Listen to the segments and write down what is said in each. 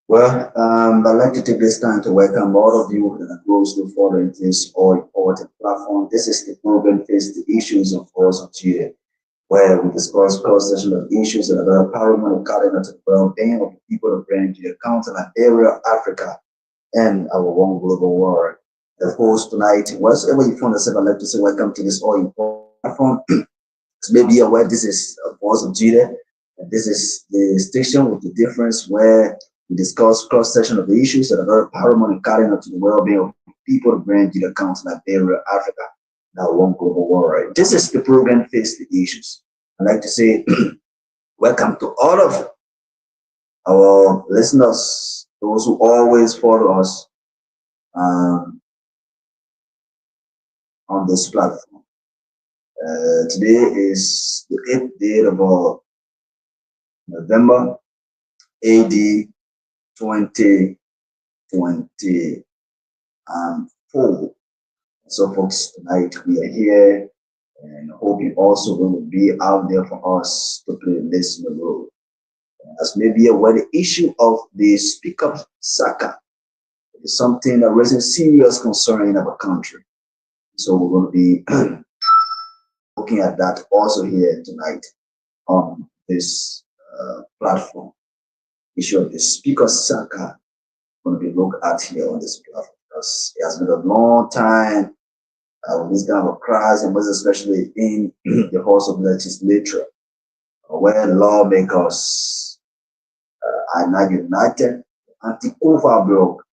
Well, I'd like to take this time to welcome all of you that are close to following this all important platform. This is the program Face the Issues of Force of GA, where we discuss cross-section of issues that are paramount cardinal to the well-being of the people of Nigeria, continent, area, Africa, and our one global world. The host tonight, wherever you find yourself, I'd like to say welcome to this all important platform. So maybe aware this is a Voice of GA, and this is the station with the difference where we discuss cross-section of the issues that are very paramount and cardinal to the well-being of people of Nigeria, continent, area, Africa, now one global world. This is the program Face the Issues. I'd like to say welcome to all of our listeners, those who always follow us on this platform. Today is the 8th day of November, AD 2024. So folks, tonight we are here and hope you also will be out there for us to play listener role. As maybe aware, the issue of the Speak Up Saka is something that raises serious concern in our country. So we're going to be looking at that also here tonight on this platform. Issue of the Speaker Saka going to be looked at here on this platform because it has been a long time with this kind of a crisis, and most especially in the House of Legislature, where lawmakers are not united. Anti-Kufa bloc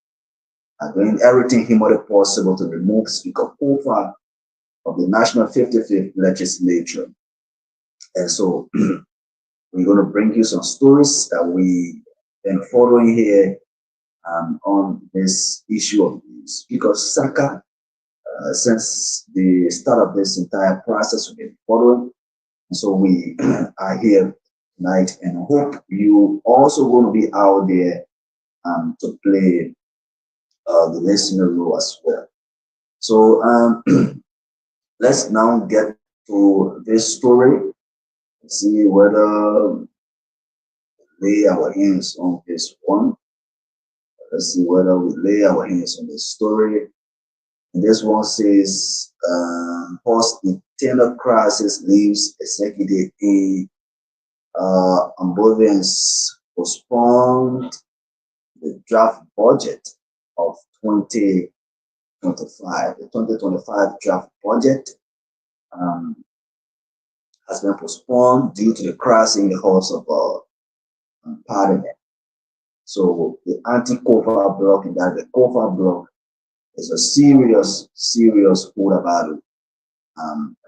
are doing everything humanly possible to remove Speaker Kufa of the National 55th Legislature. And so we're going to bring you some stories that we been following here on this issue of the Speaker Saka since the start of this entire process we've been following. And so we are here tonight and hope you also going to be out there to play the listener role as well. So let's now get to this story and see whether lay our hands on this one. Let's see whether we lay our hands on this story. And this one says, post internal crisis leaves executive in ambulance postponed the draft budget of 2025. The 2025 draft budget um, has been postponed due to the crash in the halls of Parliament. So the anti-COFA bloc, in that the COFA bloc is a serious, serious order battle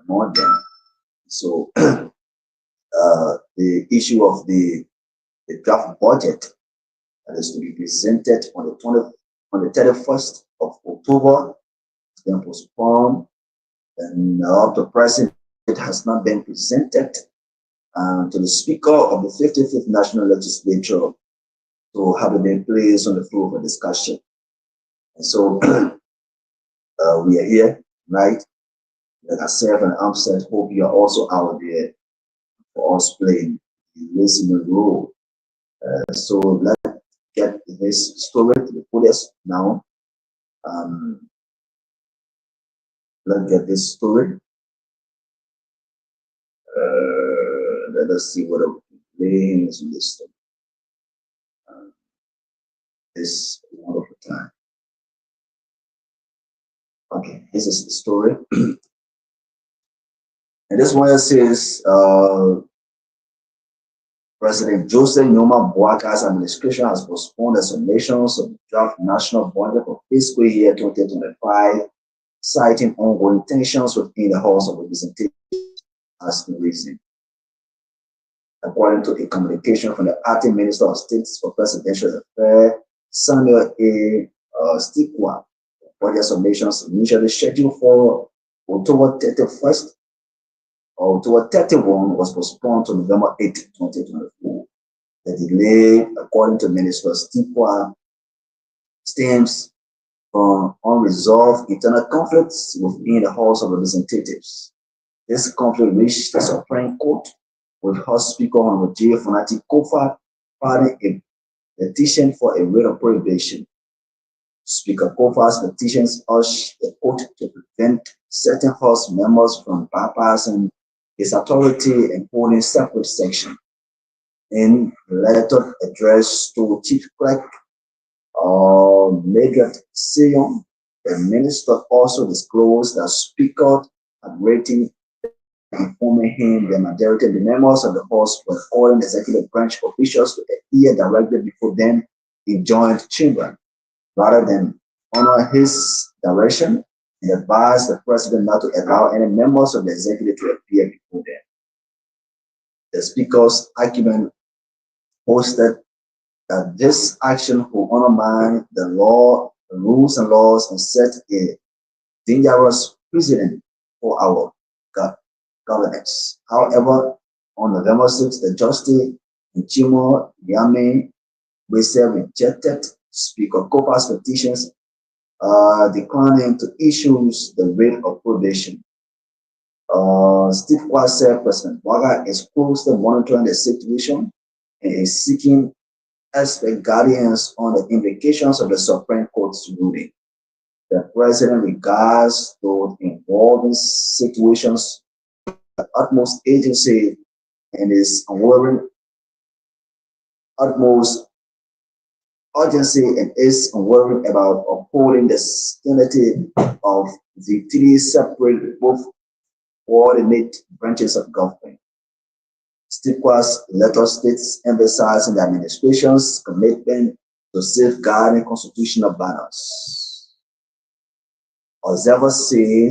among them. So the issue of the draft budget that is to be presented on the 31st of October has been postponed, and up to present it has not been presented to the Speaker of the 55th National Legislature to have it in place on the floor for discussion. And so we are here tonight. Like I said, and Amstead, hope you are also out there for us playing the listening role. So let's get this story to the fullest now. Let's get this story. Let us see what I'm playing in this story. This wonderful time. Okay, this is the story. And this one says President Joseph Noma Boaka's administration has postponed the submissions of the draft national budget for fiscal year 2025, citing ongoing tensions within the House of Representatives as the reason. According to a communication from the acting Minister of State for Presidential Affairs, Samuel A. Stikwa, budget submissions initially scheduled for October 31st or October 31 was postponed to November 8, 2024. The delay, according to Minister Stikwa, stems from unresolved internal conflicts within the House of Representatives. This conflict reached the Supreme Court, with House Speaker Honorable J. Fonati Kofa filing a petition for a writ of prohibition. Speaker Kofa's petitions urged the court to prevent certain House members from bypassing his authority and holding separate section. In a letter addressed to Chief Clerk Margaret Sion, the minister also disclosed that Speaker had written informing him the majority of the members of the House were calling executive branch officials to appear directly before them in joint chamber, rather than honor his direction and advise the president not to allow any members of the executive to appear before them. The Speaker's argument posted that this action will undermine the law, the rules and laws, and set a dangerous precedent for our governance. However, on November 6th, the Justice Nchimo Yame Wese rejected Speaker Kopa's petitions, declining to issue the writ of prohibition. Steve Kwa said President Waga is closely monitoring the situation and is seeking expert guidance on the implications of the Supreme Court's ruling. The president regards those involved in situations with the utmost agency and is unwavering utmost urgency and is unwavering about upholding the sanity of the three separate, both coordinate branches of government. Stikwa's letter states emphasizing the administration's commitment to safeguarding constitutional balance. Observers say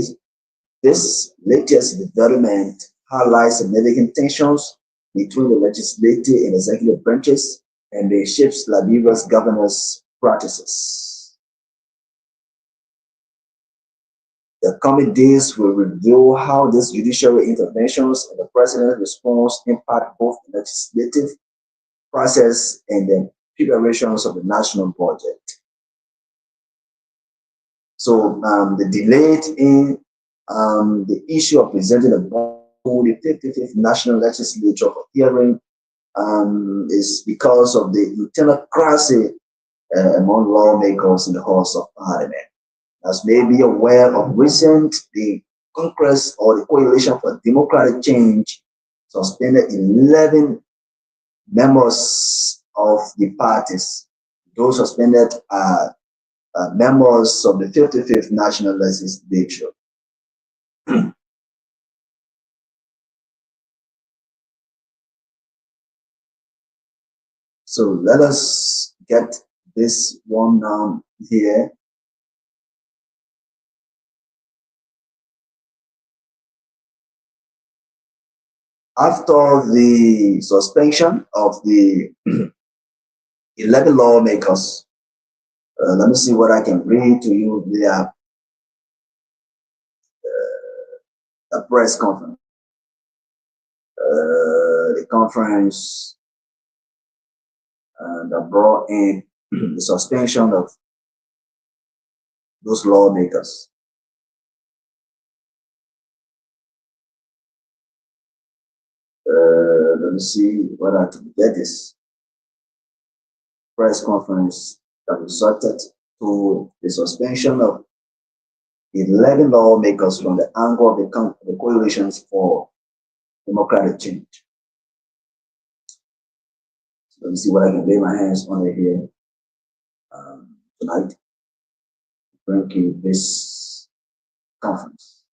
this latest development highlights significant tensions between the legislative and executive branches and reshapes Liberia's governance practices. The coming days will reveal how these judicial interventions and the president's response impact both the legislative process and the preparations of the national budget. So the delay in the issue of presenting the budget to the 55th National Legislature for hearing is because of the internal crisis among lawmakers in the House of Parliament. As may be aware of recent, the Congress or the Coalition for Democratic Change suspended 11 members of the parties. Those suspended are members of the 55th National Legislature. So let us get this one down here. After the suspension of the 11 lawmakers, let me see what I can read to you via a press conference. The conference that brought in the suspension of those lawmakers. Let me see whether I can get this press conference that resulted to the suspension of 11 lawmakers from the angle of the coalitions for democratic change. So let me see what I can lay my hands on it here tonight. Bring you this conference.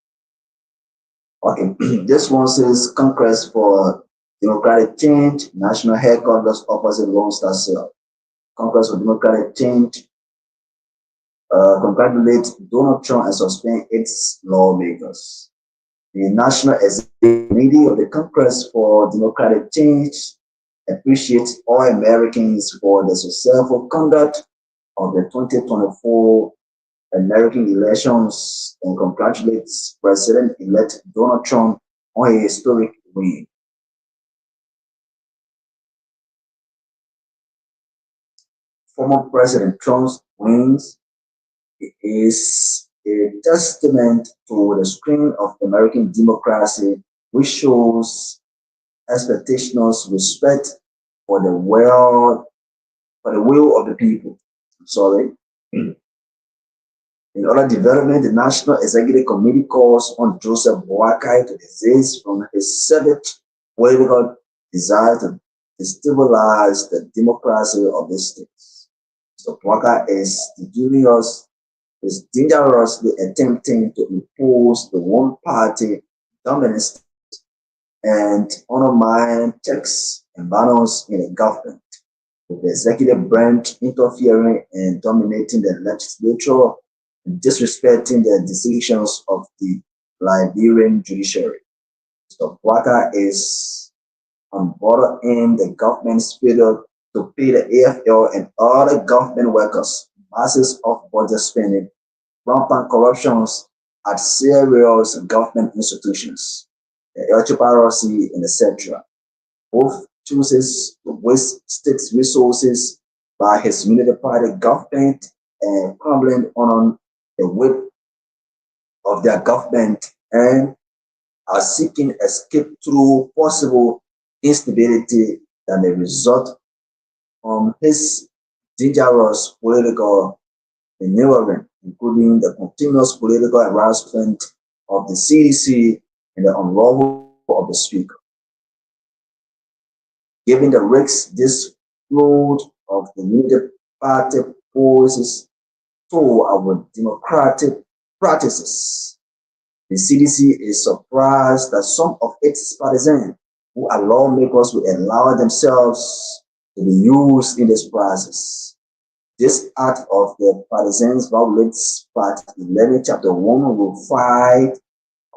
Okay, this one says Congress for Democratic Change, National Headquarters opposite Lone Star Cell. Congress for Democratic Change congratulates Donald Trump and suspend its lawmakers. The National Executive Committee of the Congress for Democratic Change appreciates all Americans for the successful conduct of the 2024 American elections and congratulates President-elect Donald Trump on a historic win. Former President Trump's wins is a testament to the strength of American democracy, which shows expectations, respect for the will of the people. Sorry. In other development, the National Executive Committee calls on Joseph Boakai to desist from his civic political desire to destabilize the democracy of the states. So Boakai is dangerously attempting to impose the one-party dominance and undermine checks and balance in the government, with the executive branch interfering and dominating the legislature and disrespecting the decisions of the Liberian judiciary. So Boakai is on board in the government's failure to pay the AFL and other government workers masses of budget spending, rampant corruptions at serious government institutions, the HRC, and etc. Both chooses to waste state resources by his unity party government and crumbling on the weight of their government and are seeking escape through possible instability that may result from his dangerous political maneuvering, including the continuous political harassment of the CDC and the unlawful of the Speaker. Given the risks this load of the unity party poses to our democratic practices, the CDC is surprised that some of its partisans who are lawmakers will allow themselves to be used in this process. This act of the partisans violates Part 11, Chapter 1, Rule 5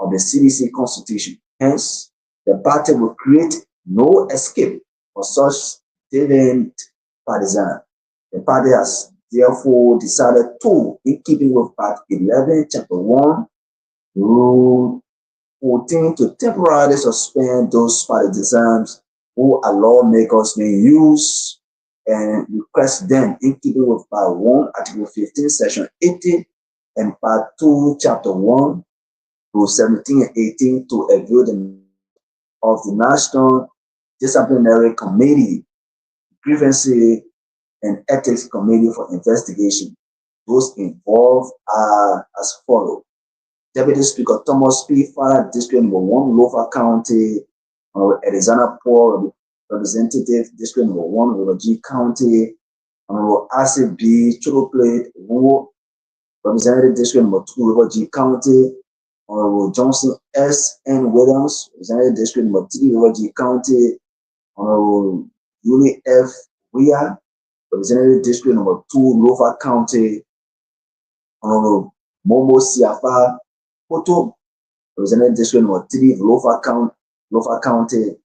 of the CDC Constitution. Hence, the party will create no escape for such deviant partisans. The party has therefore decided to, in keeping with Part 11, Chapter 1, Rule 14, to temporarily suspend those partisans who are lawmakers may use and request them in keeping with Part 1, Article 15, Section 18, and Part 2, Chapter 1, Rule 17 and 18 to avail them of the National Disciplinary Committee, Grievances and Ethics Committee for investigation. Those involved are as follows. Deputy Speaker Thomas P. Farah, District Number 1, Lofa County, Arizona Paul, Representative District Number 1, River G County, Asif B. Chocolate, Representative District Number 2, River G County, Honorable Johnson S. N. Williams, Representative District Number 3, River G County, Honorable Julie F. We are Representative District number 2, Lofa County, Honorable Momo Siafa Poto, Representative District number 3, Lofa County,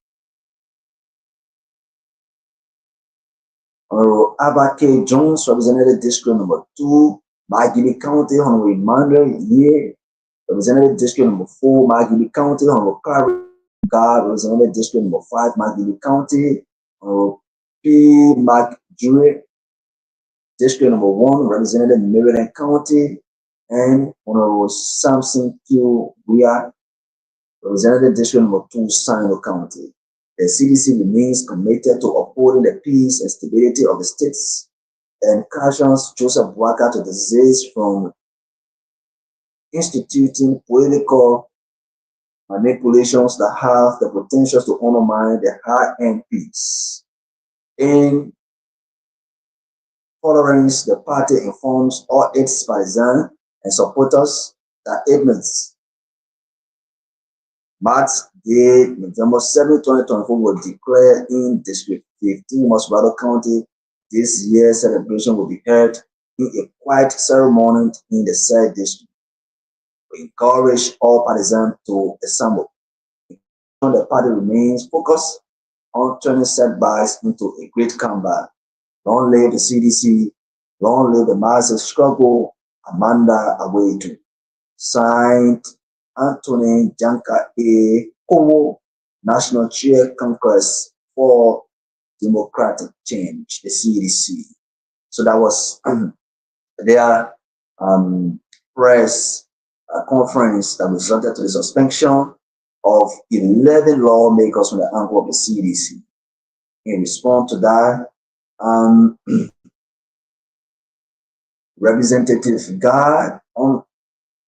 Honorable Abake Jones, Representative District number 2, Magili County, Honorable Emmanuel Ye, Representative District number 4, Magili County, Honorable Clarence God, Representative District number 5, Magili County, Honorable P. McJure, District number 1, Representative Maryland County, and Honorable Samson Q. Weah, Representative District number 2, Sino County. The CDC remains committed to upholding the peace and stability of the states and cautions Joseph Boakai to desist from instituting political manipulations that have the potential to undermine the high-end peace. In tolerance, the party informs all its partisans and supporters that Edmonds March Day, November 7, 2024, will declare in District 15, Mosbrado County. This year's celebration will be held in a quiet ceremony in the said district. We encourage all partisans to assemble. The party remains focused on turning setbacks into a great comeback. Long live the CDC, long live the massive struggle, Amanda Awetu. Signed, Anthony Janka A. Kowo, National Chair Congress for Democratic Change, the CDC. So that was their press conference that resulted to the suspension of 11 lawmakers from the angle of the CDC. In response to that, Representative Guard on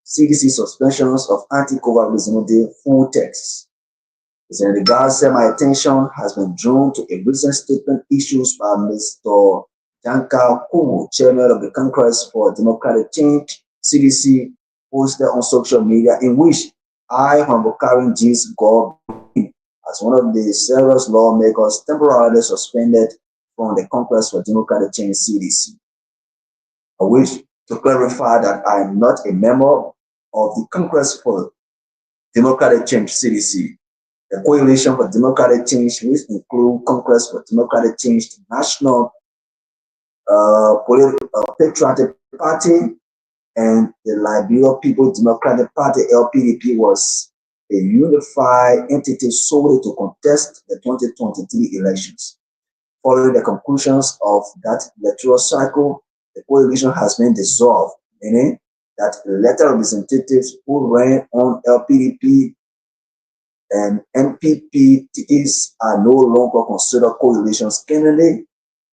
CDC suspensions of anti-COVID reasonable full text. Senator Guard said my attention has been drawn to a recent statement issued by Mr. Janka Kowo, chairman of the Congress for Democratic Change, CDC, posted on social media, in which I, Honorable Karen G. Gore, as one of the several lawmakers temporarily suspended from the Congress for Democratic Change, CDC. I wish to clarify that I am not a member of the Congress for Democratic Change, CDC. The Coalition for Democratic Change, which include Congress for Democratic Change, the National Patriotic Party, and the Liberia People Democratic Party, LPDP, was a unified entity solely to contest the 2023 elections. Following the conclusions of that electoral cycle, the coalition has been dissolved, meaning that elected representatives who ran on LPDP and NPP tickets are no longer considered coalitions candidates,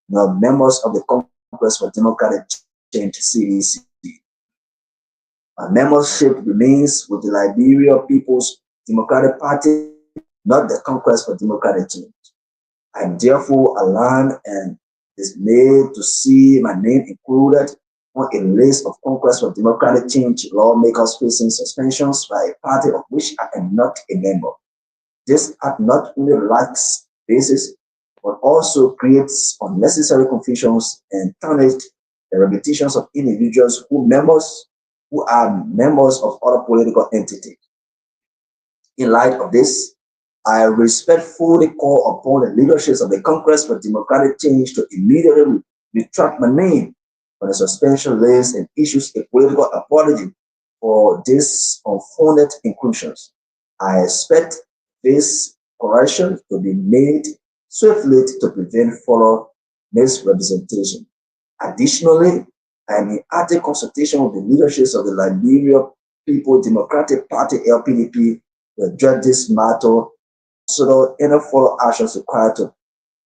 nor members of the Congress for Democratic Change, CDC. My membership remains with the Liberia People's Democratic Party, not the Congress for Democratic Change. I am therefore alarmed and dismayed to see my name included on a list of Congress for Democratic Change lawmakers facing suspensions by a party of which I am not a member. This act not only lacks basis, but also creates unnecessary confusions and tarnishes the reputations of individuals who are members of other political entities. In light of this, I respectfully call upon the leaderships of the Congress for Democratic Change to immediately retract my name on the suspension list and issue a political apology for these unfounded inclusions. I expect this correction to be made swiftly to prevent further misrepresentation. Additionally, I am in active consultation with the leaderships of the Liberia People Democratic Party, LPDP, to address this matter, so that any further actions required to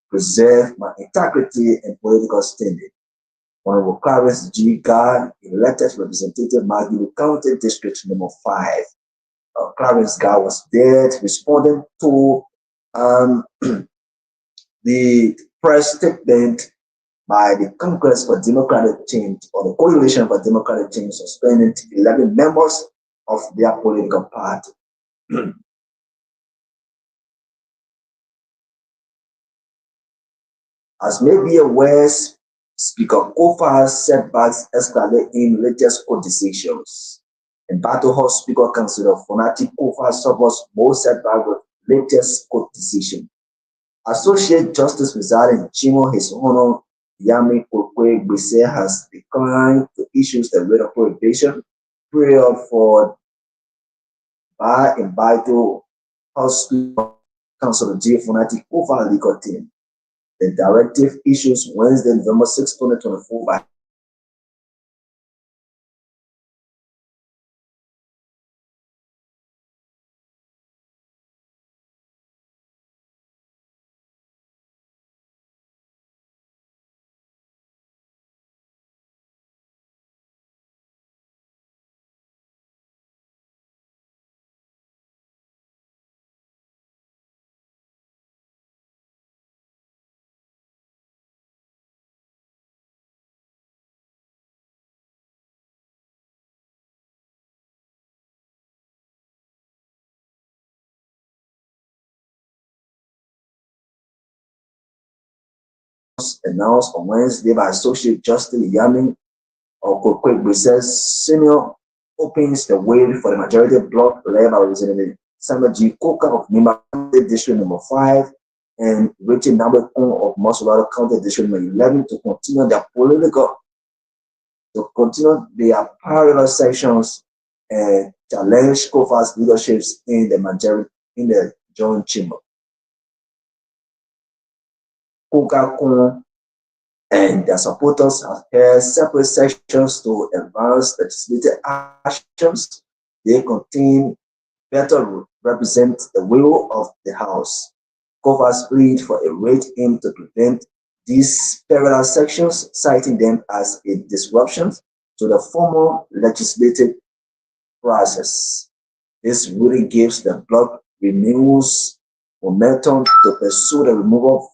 preserve my integrity and political standing. Honorable Clarence G. Guard, elected representative, Maggie County District number 5. Clarence Guard was there responding to the press statement by the Congress for Democratic Change, or the Coalition for Democratic Change, suspending 11 members of their political party. As may be aware, Speaker Kofa's setbacks escalate in latest court decisions. In Battle Hall, Speaker Councilor Fonati Kofa suffers more setback with latest court decision. Associate Justice presiding Chimo His Honor Yami Kokwe Gbese has declined to issue the writ of prohibition period for by and Battle House Speaker Councilor J. Fonati Kofa legal team. The directive issues Wednesday, November 6, 2024 by announced on Wednesday by Associate Justice Yami Okokwe Gbese Senior opens the way for the majority bloc led by Representative Samuel G. Koka of Nimba District Number 5 and Richard Nambekong of Mosolado County District Number 11 to continue their parallel sessions and challenge Kofa's leaderships in the joint chamber. Koka and their supporters have held separate sections to advance legislative actions. They contain better represent the will of the House. Kofa's plead for a rate aim to prevent these parallel sections, citing them as a disruption to the formal legislative process. This really gives the bloc renewed momentum to pursue the removal of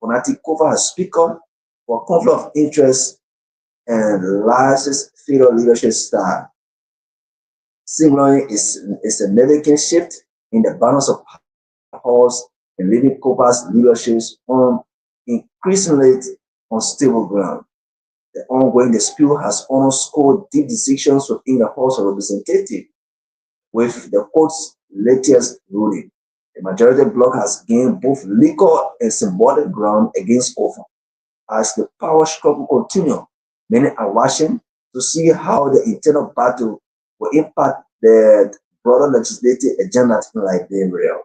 Fonati Kofa as Speaker for conflict of interest and largest federal leadership style. Similarly, is a significant shift in the balance of powers and leaving Kofa's leadership on increasingly unstable ground. The ongoing dispute has underscored deep decisions within the House of Representatives. With the court's latest ruling, the majority bloc has gained both legal and symbolic ground against Kofa. As the power struggle continues, many are watching to see how the internal battle will impact the broader legislative agenda in Liberia.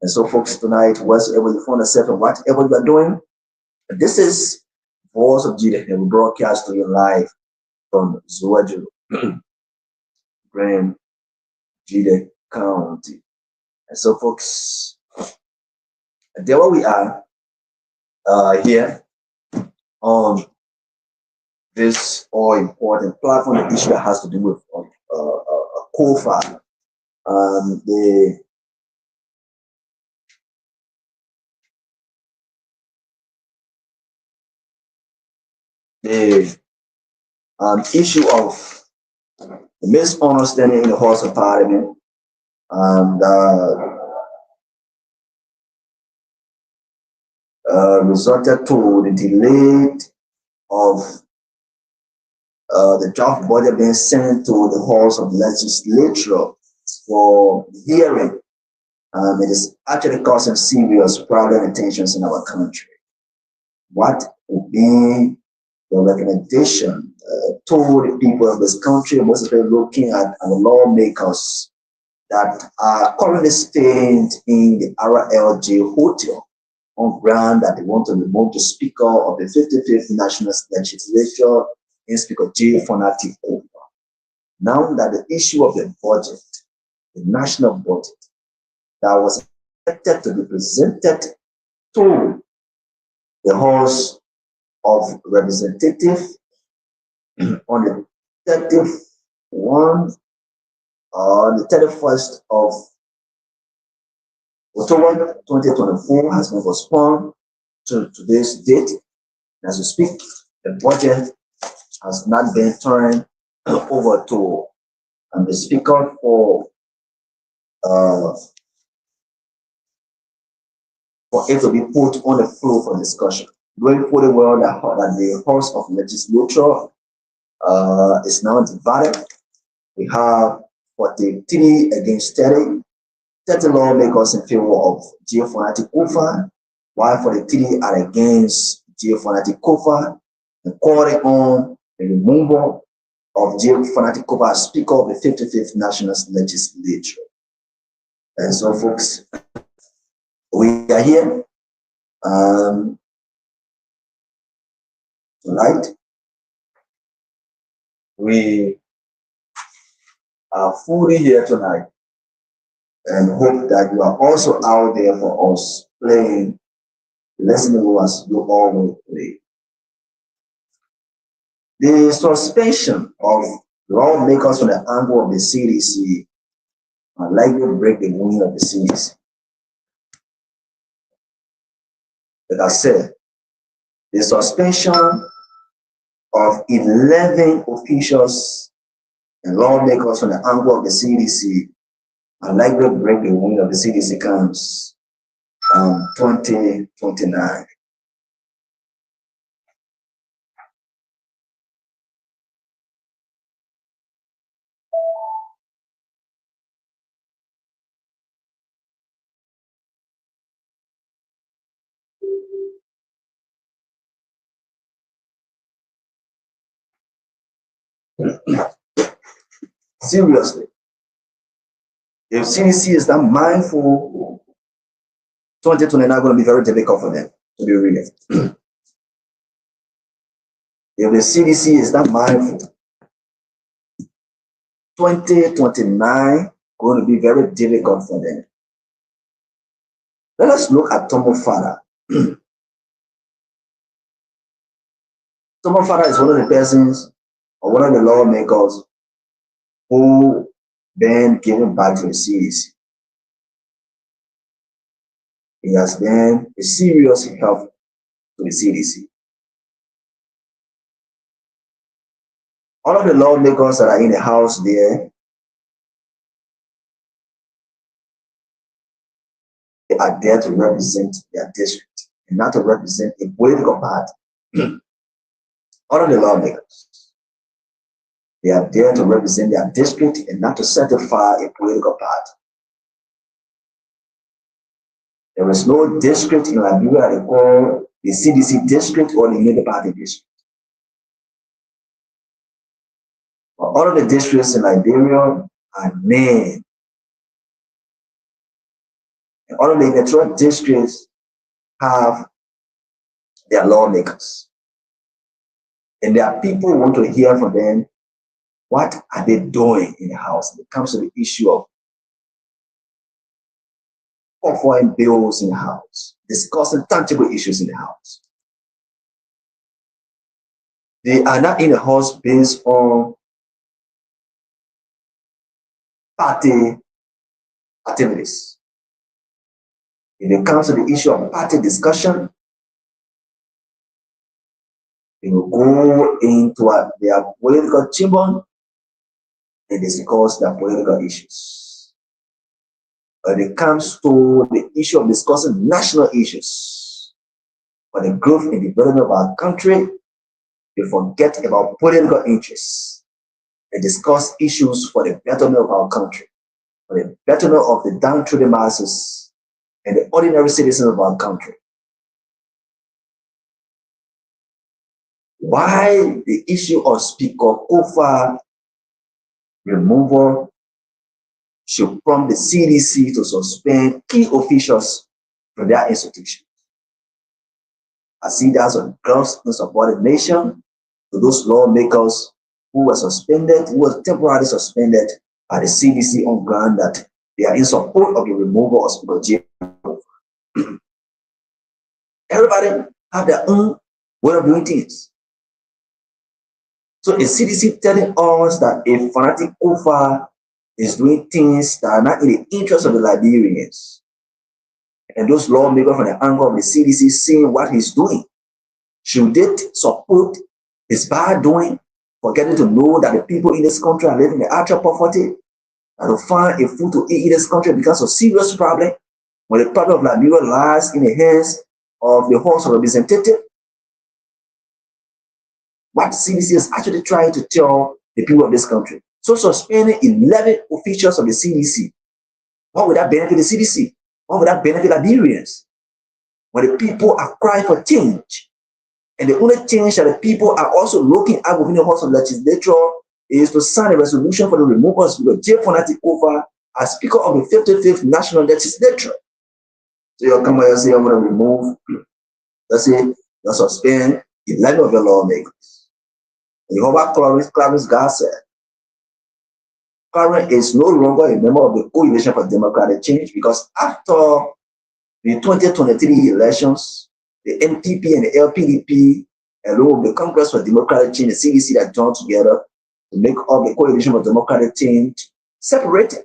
And so, folks, tonight, wherever you find yourself and whatever you are doing, this is Voice of Judah, and we broadcast to you live from Zuwaju, Grand Judah County. And so, folks, there we are here on this all important platform, the issue that has to do with Kofa. The issue of the misunderstanding in the House of Parliament and resulted to the delay of the draft budget being sent to the House of Legislature for hearing. It is actually causing serious problem and tensions in our country. What would be the recommendation to the people of this country, mostly looking at our lawmakers that are currently staying in the RLJ Hotel on ground that they want to remove the Speaker of the 55th National Legislature in Speaker J. Fonati Kofa. Now that the issue of the budget, the national budget, that was expected to be presented to the House of Representatives on the 31st of October 2024 has been postponed to today's date. As we speak, the budget has not been turned over to the Speaker for it to be put on the floor for discussion. knowing fully well that the House of Legislature is now divided. We have 43 against 30. 30 lawmakers in favor of Geophanatic Kufa, while 43 are against Geophanatic Kufa, and calling on the removal of Geophanatic Kufa as Speaker of the 55th National Legislature. And so, folks, we are here tonight. We are fully here tonight and hope that you are also out there for us playing, listening to us, you all will play. The suspension of lawmakers from the angle of the CDC are likely to break the wing of the CDC. Like I said, the suspension of 11 officials and lawmakers from the angle of the CDC are likely to break the wing of the CDC comes 2029. Seriously, if CDC is not mindful, 2029 is going to be very difficult for them, to be real. If the CDC is not mindful, 2029 going to be very difficult for them. Let us look at Tomo Fada. Tomo Fada is one of the persons or one of the lawmakers who been given back to the CDC. He has been a serious help to the CDC. All of the lawmakers that are in the House there, they are there to represent their district and not to represent a political party. All of the lawmakers, they are there to represent their district and not to certify a political party. There is no district in Liberia they call the CDC district or the Unity Party district. But all of the districts in Liberia are named. And all of the electoral districts have their lawmakers. And their people want to hear from them, what are they doing in the House when it comes to the issue of offering bills in the House, discussing tangible issues in the House. They are not in the House based on party activities. If it comes to the issue of party discussion, they will go into their political chamber and discuss their political issues. When it comes to the issue of discussing national issues for the growth and development of our country, they forget about political interests. They discuss issues for the betterment of our country, for the betterment of the downtrodden masses and the ordinary citizens of our country. Why the issue of Speaker Kufa removal should prompt the CDC to suspend key officials from their institutions. I see that's a gross insubordination to those lawmakers who were suspended, who were temporarily suspended by the CDC on ground that they are in support of the removal of Speaker Kufa. Everybody have their own way of doing things. So the CDC telling us that if Fanatic Kufa is doing things that are not in the interest of the Liberians, and those lawmakers from the angle of the CDC seeing what he's doing, should they support his bad doing, forgetting to know that the people in this country are living in actual poverty, and to find a food to eat in this country becomes a serious problem when the problem of Liberia lies in the hands of the House of Representatives? what CDC is actually trying to tell the people of this country. So suspending 11 officials of the CDC, what would that benefit the CDC? What would that benefit Liberians? When the people are crying for change, and the only change that the people are also looking at within the House of Legislature is to sign a resolution for the removal of Speaker J. Fonati Kofa as Speaker of the 55th National Legislature. So you'll come and say, I'm going to remove, let's say, you suspend 11 of your lawmakers. And you have Clarence Garcia. Clarence is no longer a member of the Coalition for Democratic Change because after the 2023 elections, the NPP and the LPDP, along with the Congress for Democratic Change, the CDC that joined together to make up the Coalition for Democratic Change, separated.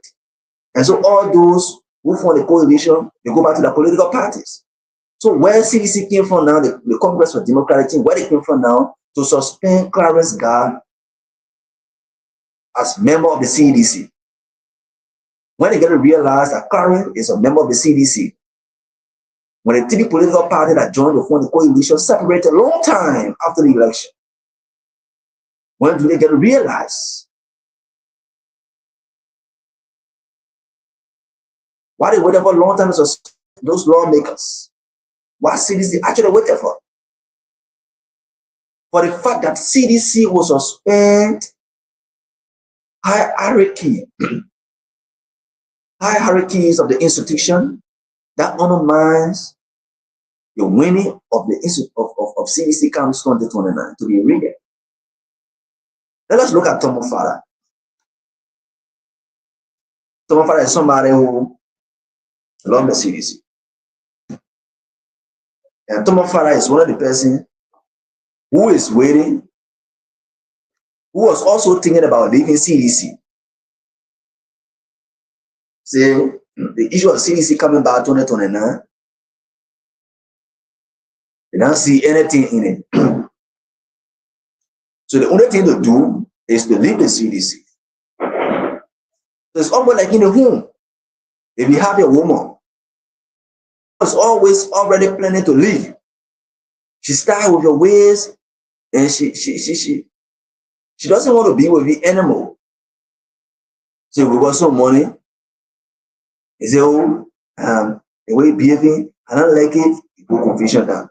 And so all those who form the coalition, they go back to the political parties. So where CDC came from now, the Congress for Democratic Change, where they came from now, to suspend Clarence Gar as member of the CDC. When they get to realize that Clarence is a member of the CDC, when the three political parties that joined to form the coalition separated a long time after the election, when do they get to realize? Why they waited for a long time to suspend those lawmakers? What CDC actually waited for? For the fact that CDC will suspend hierarchies of the institution that undermines the winning of the of CDC Council 2029 to be read. Let us look at Tomo Farah. Tomo Farah is somebody who loves the CDC. And Tomo Farah is one of the persons who is waiting, who was also thinking about leaving CDC. Say, the issue of CDC coming back 2029, they don't see anything in it. So the only thing to do is to leave the CDC. So it's almost like in a home. If you have a woman who's always already planning to leave, she starts with your ways and she doesn't want to be with you anymore. So we got some money. You say, oh, the way you're behaving, I don't like it, you put confusion down.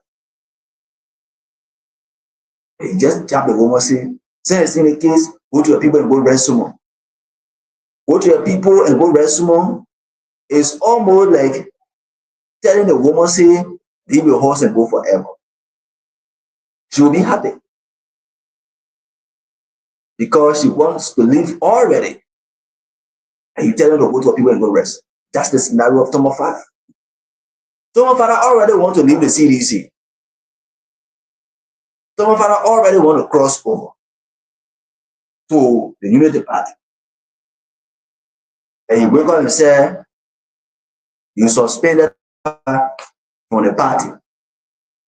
You just tap the woman, say it's in the case, go to your people and go rest some. Go to your people and go rest some. It's almost like telling the woman, say, leave your horse and go forever. She will be happy because she wants to live already. And you tell her to go to your people and go rest. That's the scenario of Tomo Farah. Tomo Farah already wants to leave the CDC. Tomo Farah already wants to cross over to the Unity Party. And he wake up and say, you suspended from the party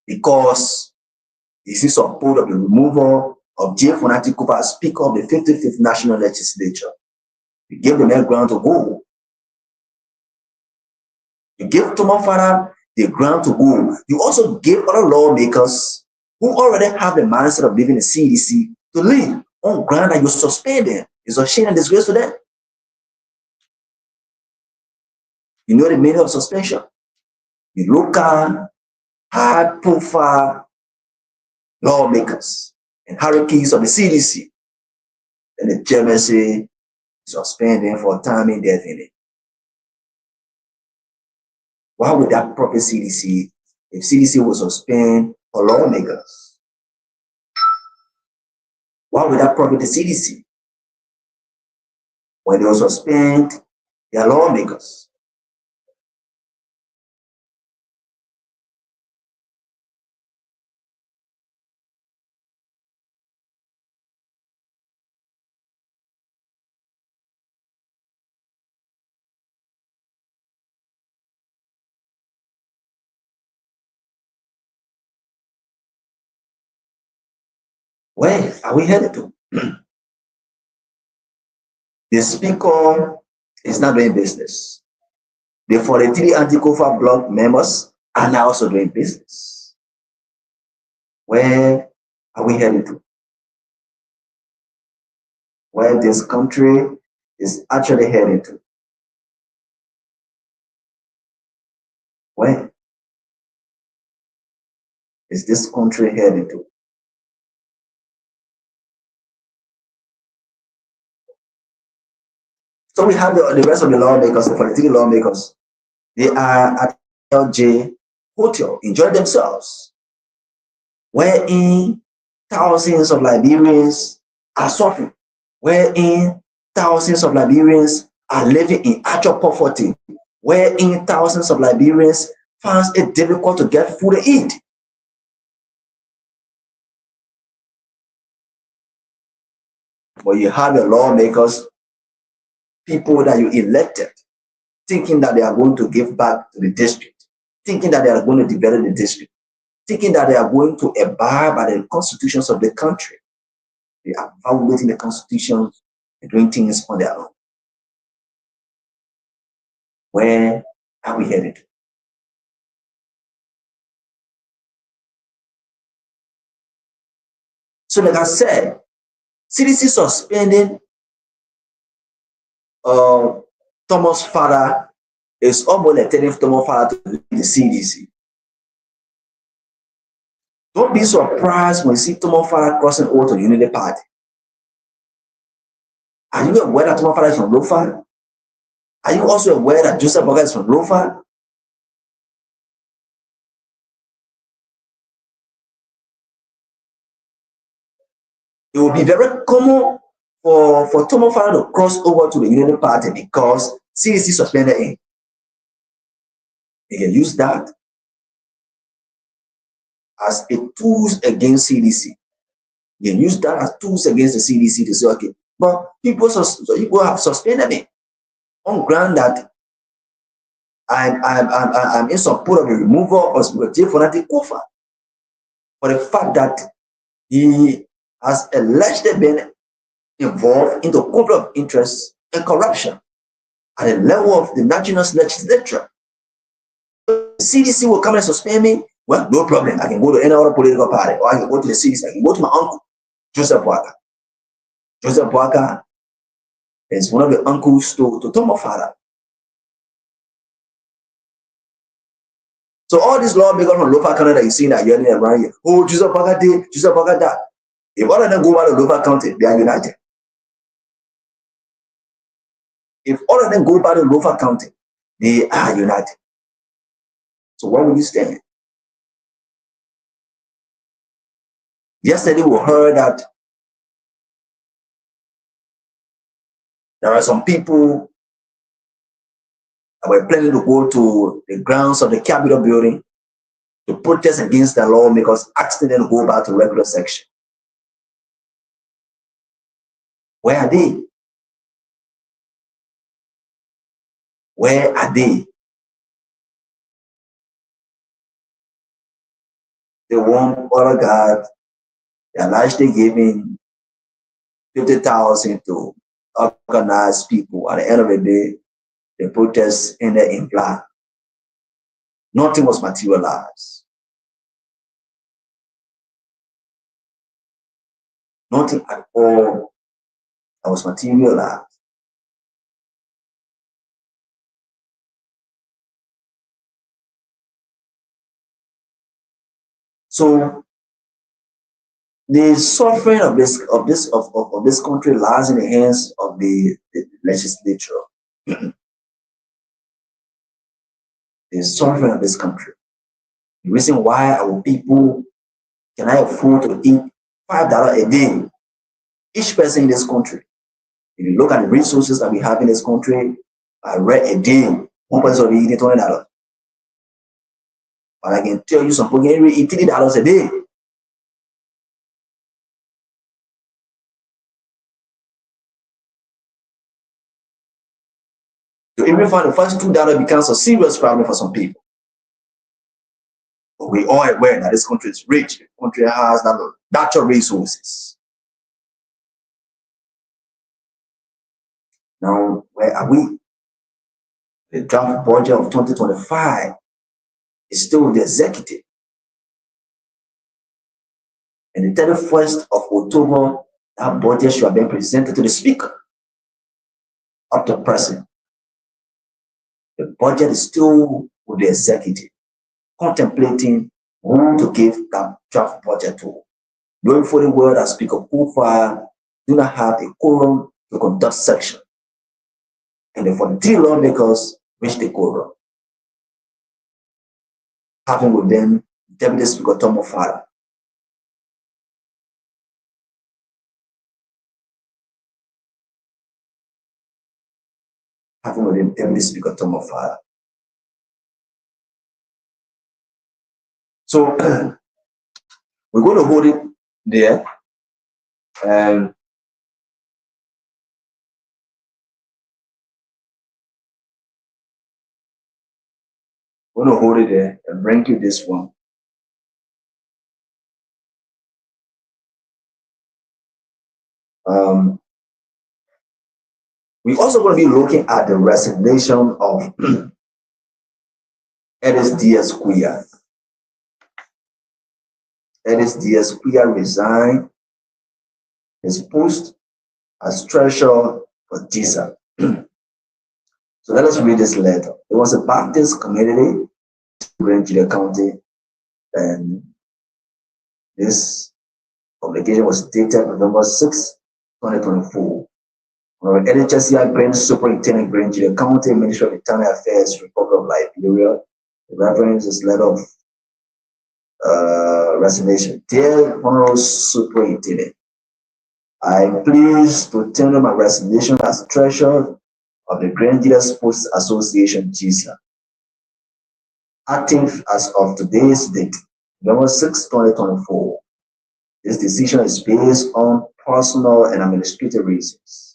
because he's in support of the removal of J. Fonati Kofa as Speaker of the 55th National Legislature. You gave the man ground to go. You gave Tomo Farah the ground to go. You also gave other lawmakers who already have the mindset of leaving the CDC to leave on ground that you suspended. It's a shame and disgrace to them. You know the meaning of suspension. The local, high-profile lawmakers and hierarchies of the CDC, and the chairman say suspend them for time indefinite. Why would that profit CDC if CDC will suspend for lawmakers? Why would that profit the CDC when they will suspend their lawmakers? Where are we headed to? The speaker is not doing business. The 43 anti-Kofa bloc members are now also doing business. Where are we headed to? where this country is actually heading to. Where is this country heading to? So we have the rest of the lawmakers, the political lawmakers. They are at LJ Hotel, enjoy themselves, wherein thousands of Liberians are suffering, wherein thousands of Liberians are living in actual poverty, wherein thousands of Liberians find it difficult to get food to eat. But you have your lawmakers, people that you elected, thinking that they are going to give back to the district, thinking that they are going to develop the district, thinking that they are going to abide by the constitutions of the country. They are violating the constitution and doing things on their own. Where are we headed? So, like I said, CDC suspending Thomas Farah is almost like telling Thomas Farah to leave the CDC. Don't be surprised when you see Thomas Farah crossing over to the Unity Party. Are you aware that Thomas Farah is from Lofa? Are you also aware that Joseph Boakai is from Lofa? It will be very common for Thomas Farah to cross over to the Unity Party because CDC suspended him. He can use that as a tools against CDC. You can use that as tools against the CDC to say, okay, but people have suspended me on ground that I'm in support of the removal of J. Fonati Kofa for the fact that he has allegedly been involved in the conflict of interest and corruption at the level of the national legislature. The CDC will come and suspend me. Well, no problem. I can go to any other political party, or I can go to the CDC. I can go to my uncle, Joseph Boakai. Joseph Boakai is one of the uncles to Thomas Farah. So all these lawmakers from Lofa County that you see that yelling around here, oh, Joseph Boakai did, Joseph Boakai that. If all of them go out of Lofa County, they are united. If all of them go back to Lofa County, they are united. So where will you stand? Yesterday we heard that there are some people that were planning to go to the grounds of the Capitol building to protest against the lawmakers, asking them to go back to regular section. Where are they? Where are they? They want other God. They are largely giving 50,000 to organize people. At the end of the day, the protests ended in blood. Nothing was materialized. Nothing at all that was materialized. So the suffering of this country lies in the hands of the legislature. The suffering of this country. The reason why our people cannot afford to eat $5 a day, each person in this country. If you look at the resources that we have in this country, I read a day, one person will be eating $20. But I can tell you some people can eat $30 a day. So even find the first $2 becomes a serious problem for some people. But we are aware that this country is rich. The country has natural resources. Now, where are we? The draft budget of 2025 is still with the executive. And the 31st of October That budget should have been presented to the speaker up to present. The budget is still with the executive, contemplating who to give that draft budget to. Knowing fully well that Speaker Kufuor do not have a quorum to conduct section, and the 43 lawmakers reached the quorum, having with them Deputy Speaker Tom Ofara. Having with them Deputy Speaker Tom Ofara. So we're going to hold it there, and we're going to hold it there and bring you this one. We're also going to be looking at the resignation of Ellis Diaz Quia. Ellis Diaz Quia resigned his post as treasurer for GISA. So let us read this letter. It was a Baptist community in Grand Julia County, and this publication was dated November 6, 2024. NHSCI Grand Superintendent, Grand Julia County, Ministry of Internal Affairs, Republic of Liberia. The reference is letter of resignation. Dear Honorable Superintendent, I am pleased to tender my resignation as treasurer of the Grand Julia Sports Association, GISA. Active as of today's date, November 6, 2024. This decision is based on personal and administrative reasons.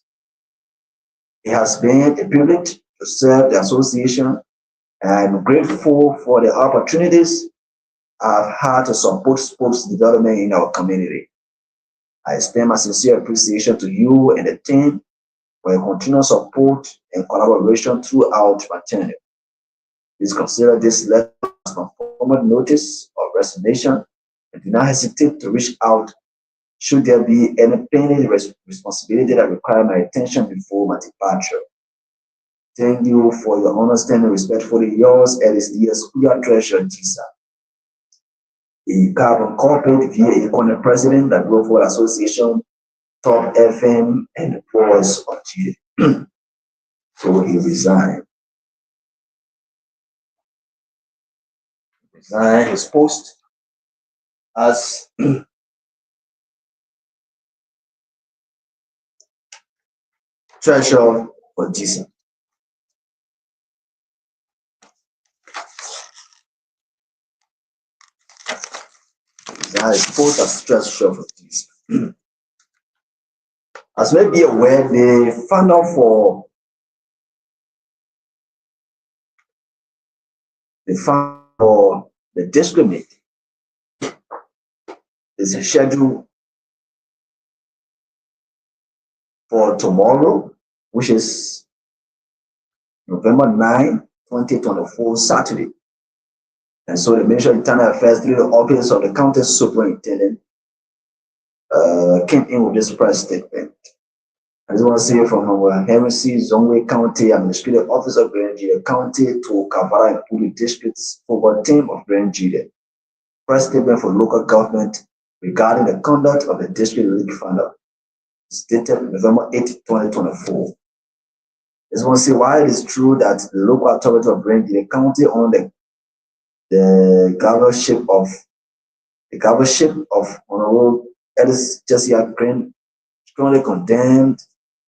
It has been a privilege to serve the association, and I'm grateful for the opportunities I've had to support sports development in our community. I extend my sincere appreciation to you and the team for your continued support and collaboration throughout my tenure. Please consider this letter as a formal notice of resignation and do not hesitate to reach out should there be any pending responsibility that require my attention before my departure. Thank you for your understanding. Respectfully yours, Ellis Diaz Quia, Treasurer, GISA. A carbon corporate via a corner president that Global Association, Top FM, and the Voice of G. So he resigned. Resigned his post as treasurer for GISA. Resigned his post as treasurer for GISA. As may be aware, the funnel for the district meeting is scheduled for tomorrow, which is November 9, 2024, Saturday. And so the Ministry of Internal Affairs, through the office of the county superintendent, came in with this press statement. I just want to say from our Henry C. Zongwe County Administrative Officer of Grand Julia County to Kavara and Puli districts over team of Grand Julia. Press statement for local government regarding the conduct of the district league funder. It's dated November 8, 2024. I just want to say why it is true that the local authority of Grand Julia County on the governorship of Honorable Ellis Jesse Green strongly condemned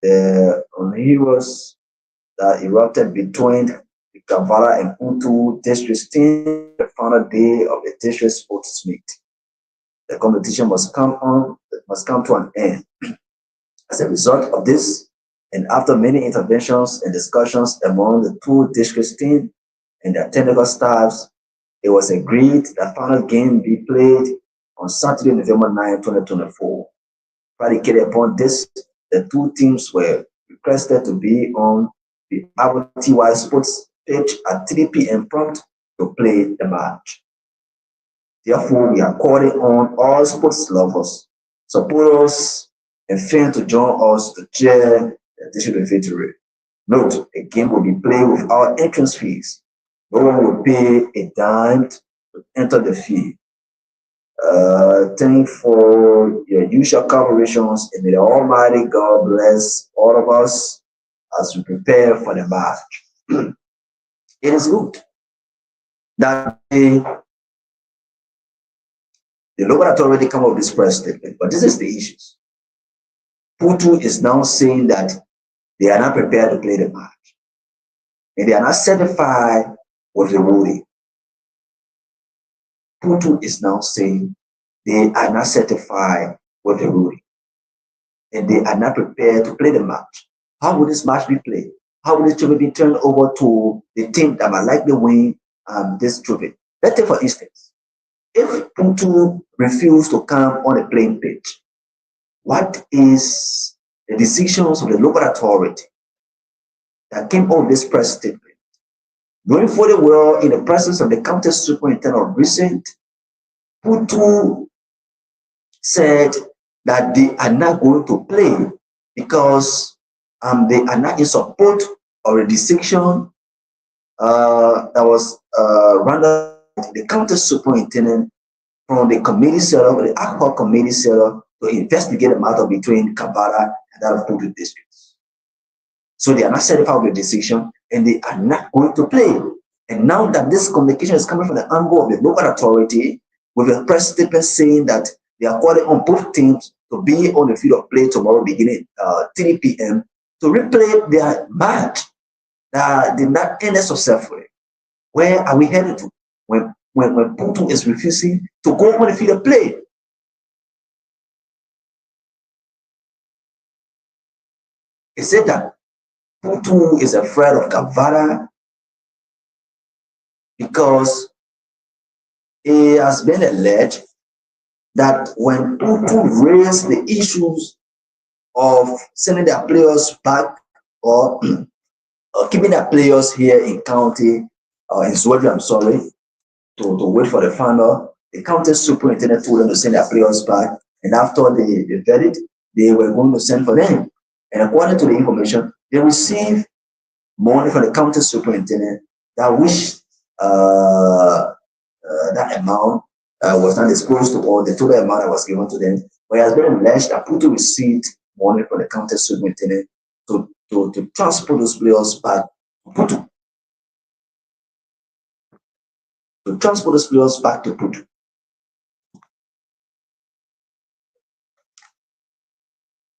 the unheroes that erupted between the Kavala and Puntu districts the final day of the district sports meet. The competition must come to an end. As a result of this, and after many interventions and discussions among the two district teams and their technical staffs, it was agreed that final game be played on Saturday, November 9, 2024. Predicated upon this, the two teams were requested to be on the RTY Sports pitch at 3 p.m. prompt to play the match. Therefore, we are calling on all sports lovers, supporters, and fail to join us to share the district victory. Note, the game will be played without entrance fees. No one will pay a dime to enter the field. Thank for your usual collaborations, and may the Almighty God bless all of us as we prepare for the match. It is good that the local authority come up with this press statement, but this is the issue. Putu is now saying that they are not prepared to play the match, and they are not certified with the ruling. Putu is now saying they are not certified with the ruling, and they are not prepared to play the match. How will this match be played? How will this trophy be turned over to the team that might likely win this trophy? Let's take for instance, if Putu refuse to come on a playing pitch, what is the decisions of the local authority that came on this press statement? Knowing fully well in the presence of the county superintendent of recent, Putu said that they are not going to play because they are not in support of a decision that was rendered the county superintendent from the committee set up, the ad hoc committee set up to investigate the matter between Kabara and that of Putu districts. So they are not certified with the decision and they are not going to play. And now that this communication is coming from the angle of the local authority, with a press statement saying that they are calling on both teams to be on the field of play tomorrow beginning 3 p.m. to replay their match that did not end successfully. Where are we headed to when Putu is refusing to go on the field of play? He said that Putu is afraid of Kavara because it has been alleged that when Putu raised the issues of sending their players back or keeping their players here in county, in Zwolle, I'm sorry, to wait for the final, the county superintendent told them to send their players back, and after the verdict, they were going to send for them. And according to the information, they received money from the county superintendent that which that amount was not disclosed to all, the total amount that was given to them. But it has been alleged that Putu received money from the county superintendent to transport those players back to Putu. To transport those players back to Putu.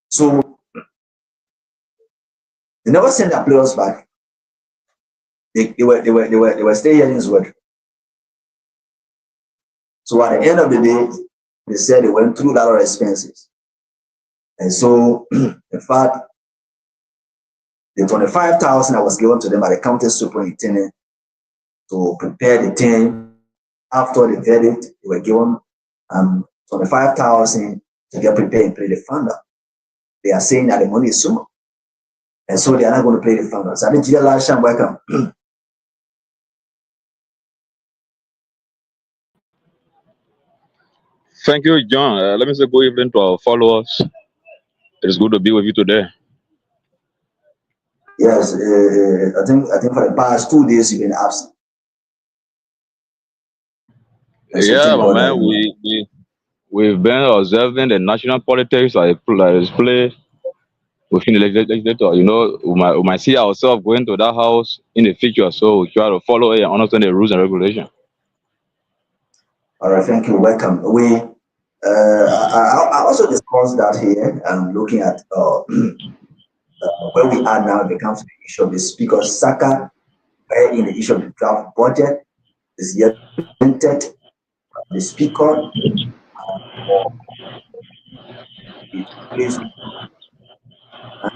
So they never sent their players back. They were staying here in Zwolle. So at the end of the day, they said they went through a lot of expenses. And so, in fact, the 25,000 that was given to them by the county superintendent to prepare the team after the verdict, they were given 25,000 to get prepared and play the final. They are saying that the money is small. And so they are not going to play the final. So I think Lasham, welcome. Thank you, John. Let me say good evening to our followers. It is good to be with you today. Yes, I think for the past 2 days you've been absent. Yeah, but man, we've been observing the national politics that is play within the legislature. You know, we might see ourselves going to that house in the future, so we try to follow it and understand the rules and regulations. All right, thank you. Welcome. I also discussed that here. I'm looking at where we are now. It becomes the issue of the Speaker Saka, where in the issue of the draft budget is yet presented. The Speaker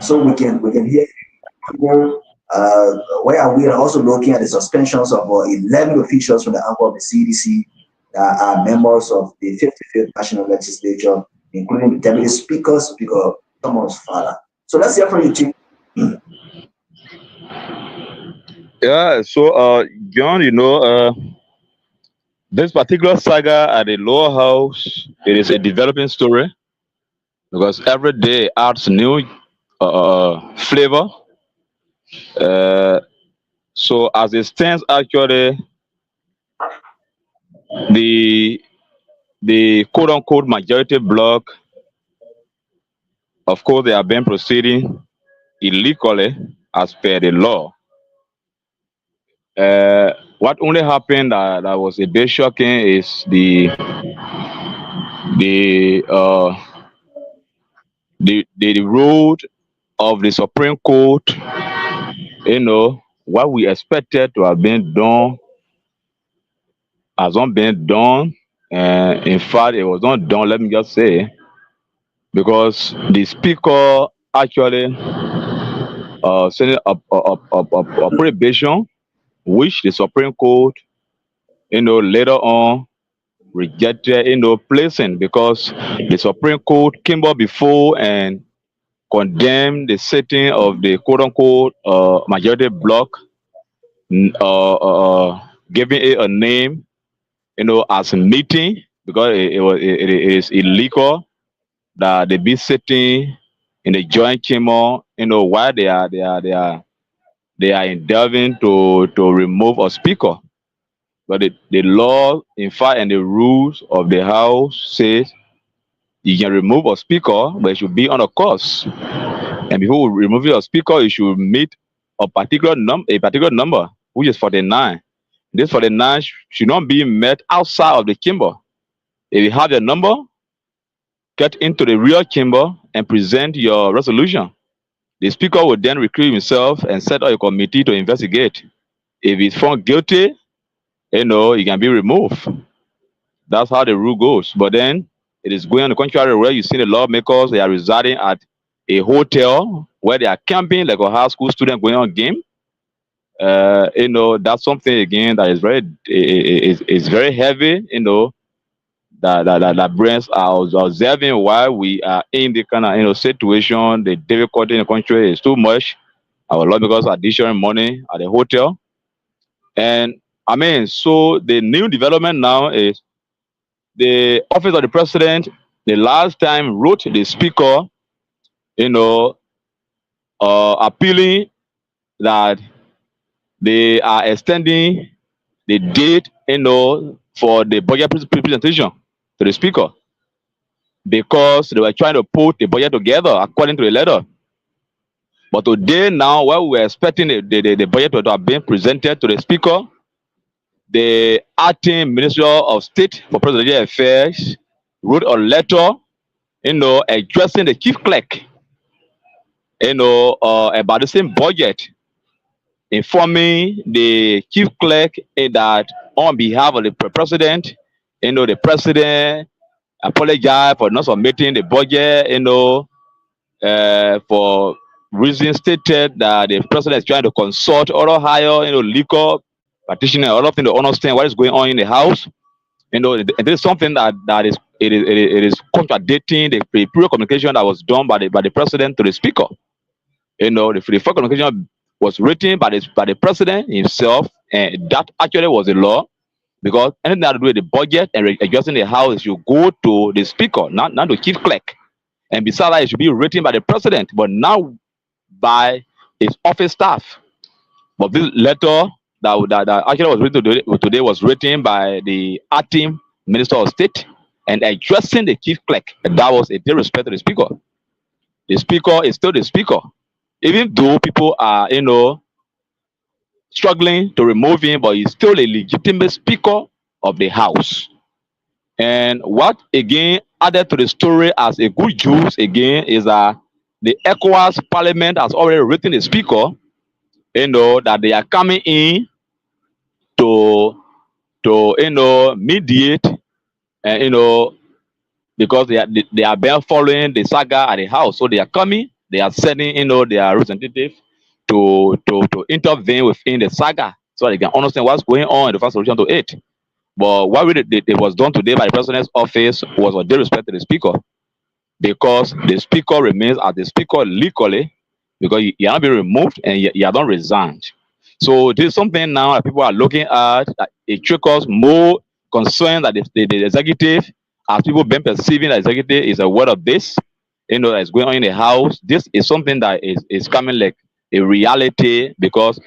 so we can hear people. Where are we also looking at the suspensions of 11 officials from the angle of the CDC that are members of the 55th National Legislature, including the Deputy Speaker, Speaker Thomas Fala. So let's hear from you, Chief. Yeah, so John, you know, this particular saga at the lower house, it is a developing story. because every day adds new flavor. Uh, so as it stands, actually, the quote unquote majority bloc, of course, they have been proceeding illegally as per the law. What only happened that was a bit shocking is the uh, the road of the Supreme Court. What we expected to have been done has not been done. In fact, it was not done. Let me just say, because the speaker actually sent a prohibition, which the Supreme Court, later on rejected, placing, because the Supreme Court came up before and condemned the setting of the quote unquote majority bloc, giving it a name, as a meeting, because it is illegal that they be sitting in the joint chamber, while they are endeavoring to remove a speaker. But the law, in fact, and the rules of the house says you can remove a speaker, but it should be on a course. And before removing a speaker, you should meet a particular number, which is 49. This 49 should not be met outside of the chamber. If you have your number, get into the real chamber and present your resolution. The speaker will then recruit himself and set up a committee to investigate. If he's found guilty, he can be removed. That's how the rule goes. But then it is going on the contrary, where you see the lawmakers, they are residing at a hotel where they are camping like a high school student going on game. That's something again that is very heavy, that brains are observing why we are in the kind of situation. The difficulty in the country is too much. Our lawmakers are dishing money at the hotel. And I mean, so the new development now is the office of the president, the last time wrote the speaker, appealing that they are extending the date, for the budget presentation to the speaker, because they were trying to put the budget together according to the letter. But today, now, while we were expecting the budget to have been presented to the speaker, the acting Minister of State for Presidential Affairs wrote a letter, addressing the chief clerk, about the same budget, informing the chief clerk that on behalf of the president, the president apologized for not submitting the budget, for reasons stated that the president is trying to consult other higher, legal practitioner, all of them to understand what is going on in the house. There is something that is contradicting the pre communication that was done by the president to the speaker. The first communication was written by the president himself, and that actually was the law, because anything that to do with the budget and adjusting the house should go to the speaker, not the chief clerk. And besides that, it should be written by the president, but now by his office staff. But this letter that actually was written today was written by the acting Minister of State and addressing the chief clerk. And that was a disrespect to the speaker. The speaker is still the speaker, even though people are, struggling to remove him, but he's still a legitimate speaker of the house. And what again added to the story as a good juice again is that the ECOWAS Parliament has already written the speaker, that they are coming in to mediate, and because they are been following the saga at the house, so they are coming, they are sending their representative to intervene within the saga so they can understand what's going on and the first solution to it. But what really it was done today by the president's office was a disrespect to the speaker, because the speaker remains as the speaker legally, because he cannot be removed and he has not resigned. So this is something now that people are looking at. That it triggers more concern that the executive, as people been perceiving that the executive is aware of this, that's going on in the house. This is something that is coming like a reality, because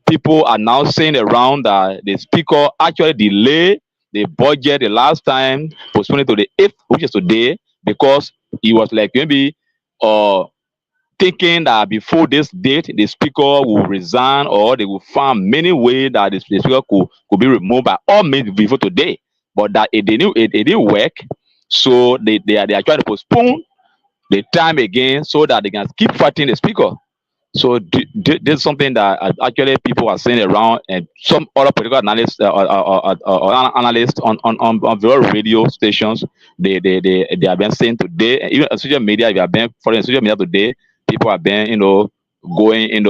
people are now saying around that the speaker actually delayed the budget the last time, postponed it to the 8th, which is today, because he was like maybe uh thinking that before this date the speaker will resign, or they will find many ways that the speaker could be removed by all means before today, but that it didn't work. So they are trying to postpone the time again so that they can keep fighting the speaker. So this is something that actually people are saying around, and some other political analysts or analysts on various radio stations, they have been saying today, and even on social media, if you have been following social media today, people have been going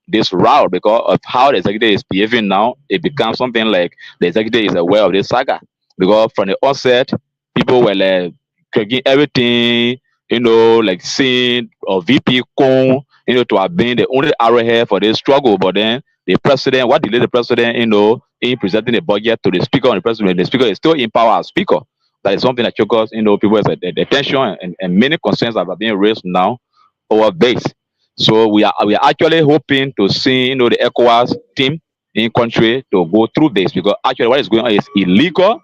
this route because of how the executive is behaving now. It becomes something like the executive is aware of this saga, because from the onset, people were like tracking everything, like seeing VP Kong, to have been the only arrowhead for this struggle. But then the president, what delayed the president, in presenting the budget to the speaker, and the speaker is still in power as speaker. That is something that chokes, people's attention, and many concerns are being raised now over base. So we are actually hoping to see, the ECOWAS team in country to go through this, because actually what is going on is illegal,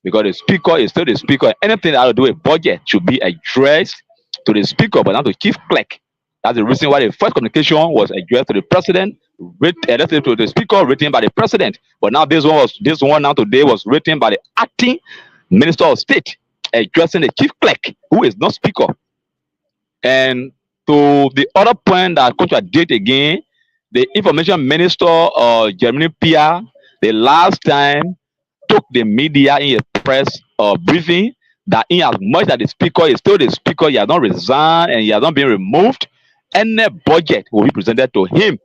because the speaker is still the speaker. Anything that has to do with budget should be addressed to the speaker, but not to chief clerk. That's the reason why the first communication was addressed to the president, addressed to the speaker, written by the president. But now this one now today was written by the acting minister of state, addressing the chief clerk, who is not speaker. And to the other point that contradict again, the information minister, Jeremy Pia, the last time took the media in a press briefing that in as much that the speaker is still the speaker, he has not resigned and he has not been removed, any budget will be presented to him,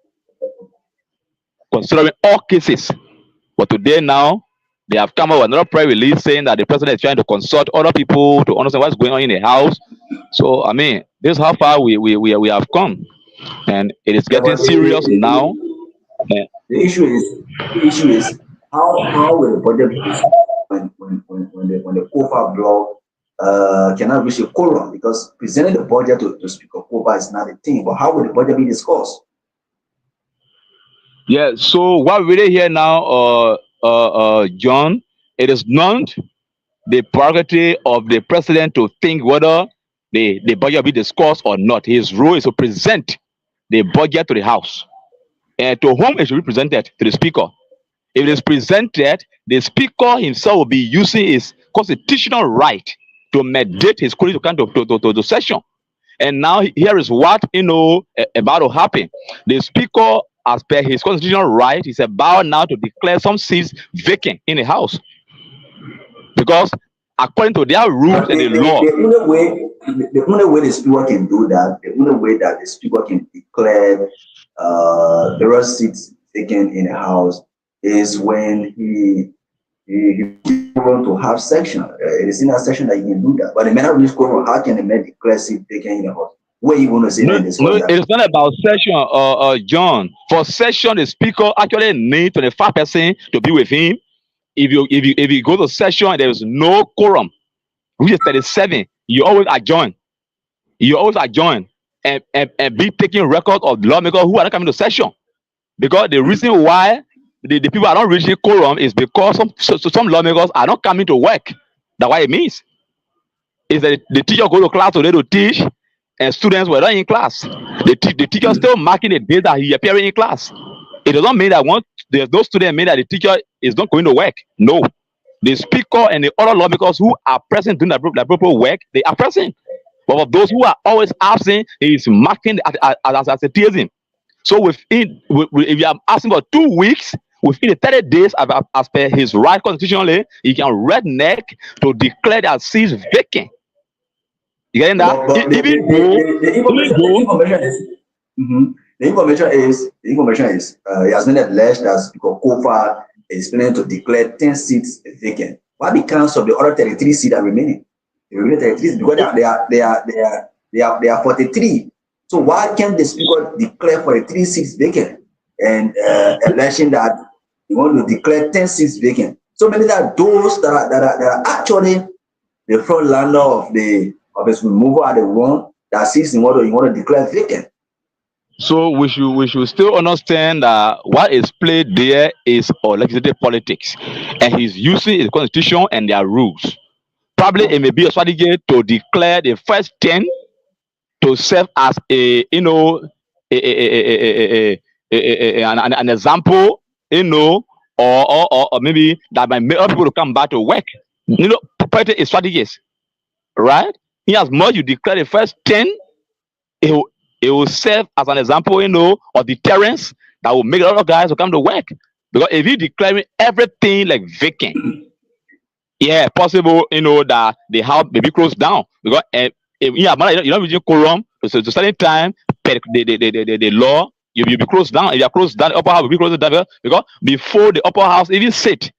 considering all cases. But today now, they have come out with another press release saying that the president is trying to consult other people to understand what's going on in the house. So, I mean, this is how far we have come. And it is getting serious now. The issue is how will the budget be when the COFA block cannot reach a quorum, because presenting the budget to Speaker COFA is not a thing. But how will the budget be discussed? Yeah. So what we really hear now, John, it is not the prerogative of the president to think whether the budget will be discussed or not. His role is to present the budget to the House, and to whom it should be presented, to the speaker. If it is presented, the speaker himself will be using his constitutional right to mandate his colleagues to come to session. And now here is what about to happen. The speaker, as per his constitutional right, is about now to declare some seats vacant in the House, because according to their rules and the law, the only way the speaker can do that, the only way that the speaker can declare various seats vacant in the House, is when he want to have section. It is in that section that you can do that. But the matter is, how can the man declare seat vacant in the House? Where you want to say that? No, it's not about session, John. For session, the speaker actually need 25% to be with him. If you go to session and there is no quorum, which is 37, you always adjourn. You always adjourn and be taking record of lawmakers who are not coming to session. Because the reason why the people are not reaching quorum is because some lawmakers are not coming to work. That's what it means. Is that the teacher go to class today to teach, and students were not in class. The teacher still marking the day that he appearing in class. It does not mean that once there's no student mean that the teacher is not going to work. No. The speaker and the other lawmakers who are present doing the proper work, they are present. But for those who are always absent, he is marking as absenteeism. So if you are asking for 2 weeks, within the 30 days, as per his right constitutionally, he can redneck to declare that seats vacant. You getting that? The information is he has been alleged as because COFA is planning to declare 10 seats vacant. What becomes of the other 33 seats that remaining? The remaining 33 because they are 43. So why can't the speaker declare 43 seats vacant and alleging that he want to declare 10 seats vacant? So many that those that are actually the front runner of his removal are the one that sees you want to declare vacant. So we should still understand that what is played there is legislative politics, and he's using his constitution and their rules. Probably it may be a strategy to declare the first 10 to serve as a an example, or maybe that might make other people to come back to work. Politics is strategies, right? In as much you declare the first 10, it will serve as an example, of deterrence that will make a lot of guys to come to work. Because if you declaring everything like vacant, yeah, possible, that the house may be closed down. Because if you don't reach quorum to a certain time, the law, you'll be closed down. If you are closed down, the upper house will be closed down. Because before the upper house even sit,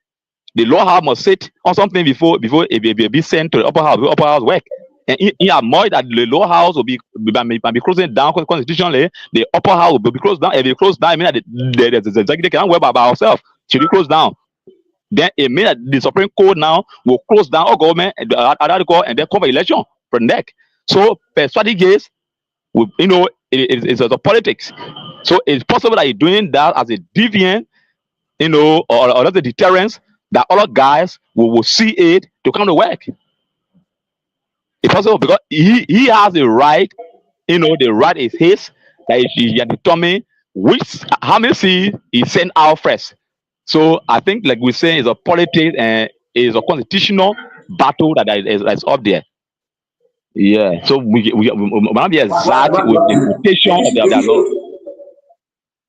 the lower house must sit on something before it be sent to the upper house. The upper house work. And in a more that the lower house will be closing down constitutionally, the upper house will be closed down. If it closed down, I mean that the executive cannot work by ourselves. Should be closed down. Then it means that the Supreme Court now will close down our government and then come for election for next. So per strategies, it's a politics. So it's possible that you're doing that as a deviant, or as a deterrence that other guys will see it to come to work. It's possible because he has the right, the right is his, that he can determine how many seats he sent out first. So I think, like we say, it's a politics and it's a constitutional battle that's up there. Yeah. So we might be exact with the quotation of their law.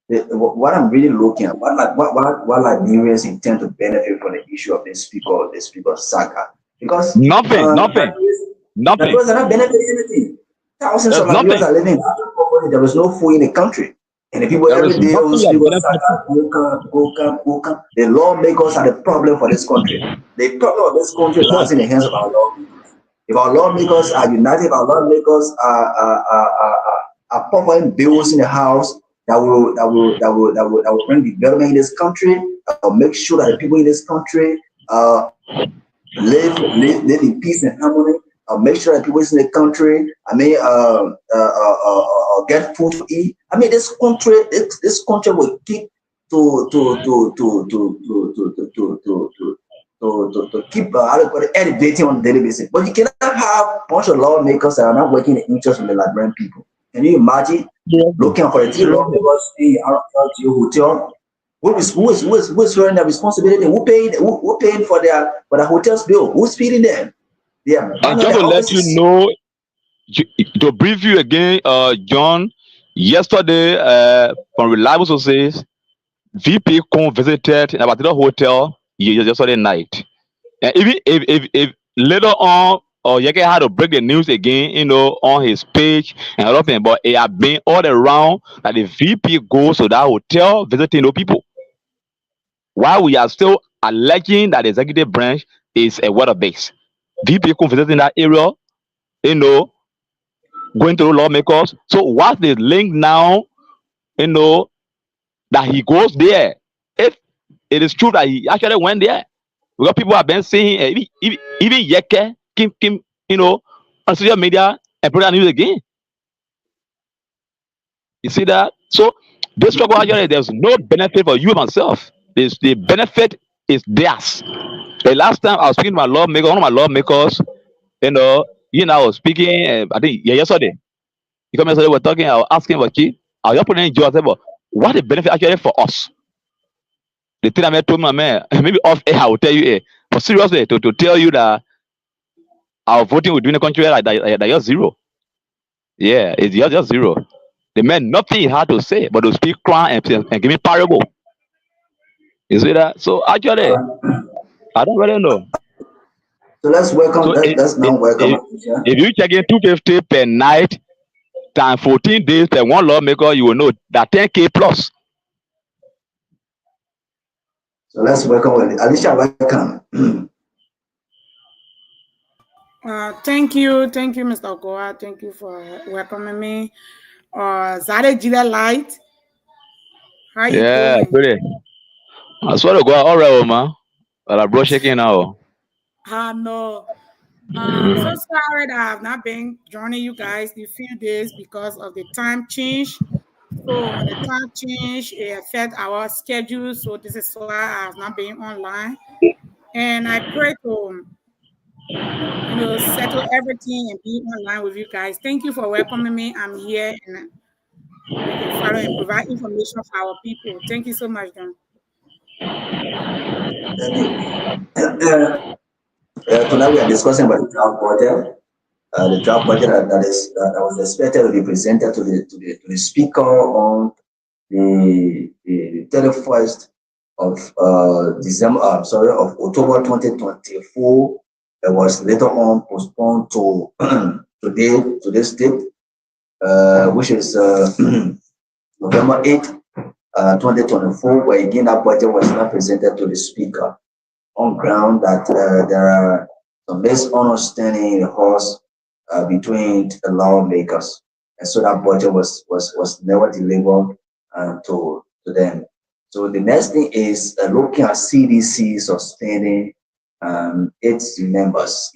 What I'm really looking at, what Liberians intend to benefit from the issue of the speaker saga, because nothing. Liberians are not benefiting anything. Thousands of Liberians are living in there was no food in the country. And the people every day will speak on the lawmakers are the problem for this country. The problem of this country lies in the hands of our lawmakers. If our lawmakers are united, if our lawmakers are pumping bills in the house that will bring development in this country, make sure that the people in this country live in peace and harmony. Make sure that people in the country, get food to eat. This country will keep to keep elevating on a daily basis. But you cannot have a bunch of lawmakers that are not working in the interest of the Liberian people. Can you imagine looking for the three lawmakers in our hotel? Who is wearing the responsibility? Who paying for their hotel's bill? Who's feeding them? Yeah. And just to let you know, to brief you again, John, yesterday from reliable sources, VP Kong visited a particular hotel yesterday night. And even if later on, Yeke had to break the news again, on his page and other thing, but it had been all around that the VP goes to that hotel visiting those people. While we are still alleging that the executive branch is a water base. VP visiting that area, going to the lawmakers. So what's the link now, that he goes there? If it is true that he actually went there, because people have been saying, even Yeke, Kim, on social media and put that news again. You see that? So this struggle actually, there's no benefit for you and myself. The benefit is theirs. The last time I was speaking to my lawmaker, one of my lawmakers, I was speaking, I think yesterday. He came yesterday, we're talking, I was asking about I was just putting in jail, I said, but what the benefit actually for us? The thing I told my man, maybe off air, I will tell you, but seriously, to tell you that our voting within the country like that just zero. Yeah, it's just zero. The man, nothing he had to say, but to speak cry and give me parable. You see that? So actually, I don't really know. So let's welcome. So let's now welcome. If you check in 250 per night, times 14 days per one lawmaker, you will know that 10K plus. So let's welcome Alicia. Welcome. Thank you, Mr. Okoa. Thank you for welcoming me. Zade Jila Light. How you doing? Pretty. I swear to God, all right, man. But I brought shaking now. No. I'm so sorry that I have not been joining you guys the few days because of the time change. So when the time change, it affect our schedule. So this is why I have not been online. And I pray to settle everything and be online with you guys. Thank you for welcoming me. I'm here and we can follow and provide information for our people. Thank you so much, John. Thank you. Tonight we are discussing about the draft budget. The draft budget that was expected to be presented to the speaker on the 31st of of October 2024. It was later on postponed to today's date, which is November 8th, 2024, where again that budget was not presented to the speaker on ground that there are some misunderstanding in the House between the lawmakers, and so that budget was never delivered to them. So the next thing is looking at CDC suspending 11 members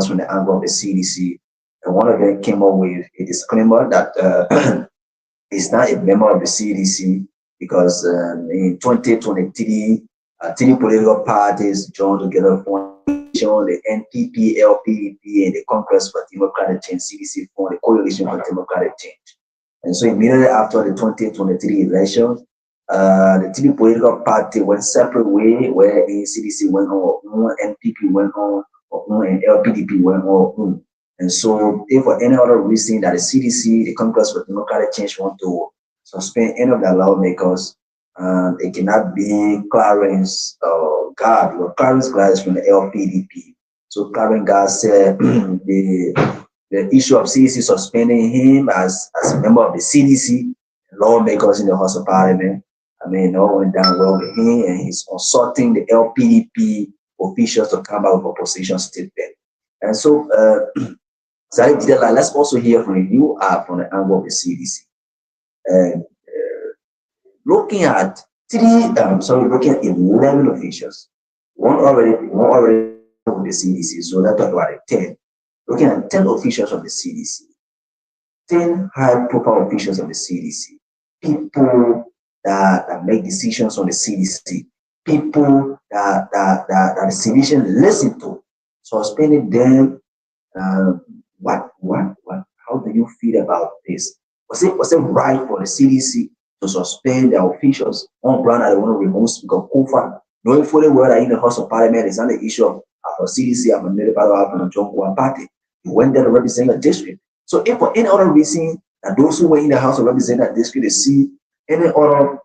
from the angle of the CDC, and one of them came up with a disclaimer that is not a member of the CDC because in 2023, three political parties joined together for the NPP, LPP, and the Congress for Democratic Change, CDC, for the Coalition for Democratic Change. And so immediately after the 2023 elections, the three political party went separate way, where the CDC went on, NPP went on, and LPDP went on. And so, if for any other reason that the CDC, the Congress for Democratic Change, want to suspend any of the lawmakers, it cannot be Clarence Gard, or Clarence Gard is from the LPDP. So Clarence Gard said the issue of CDC suspending him as a member of the CDC, lawmakers in the House of Parliament, all went down well with him, and he's consulting the LPDP officials to come out with a position statement. And so, let's also hear from you from the angle of the CDC. And looking at 11 officials, one already with the CDC, so let's talk about it, 10. Looking at 10 officials of the CDC, 10 high-profile officials of the CDC, people that make decisions on the CDC, people that the CDC listen to, suspending them. How do you feel about this? Was it right for the CDC to suspend their officials on ground that they want to remove Speaker Kufuor, knowing fully well that in the House of Parliament is not the issue of CDC and the John Kufuor party? You went there to represent a district. So if for any other reason that those who were in the House to represent that district, they see any other,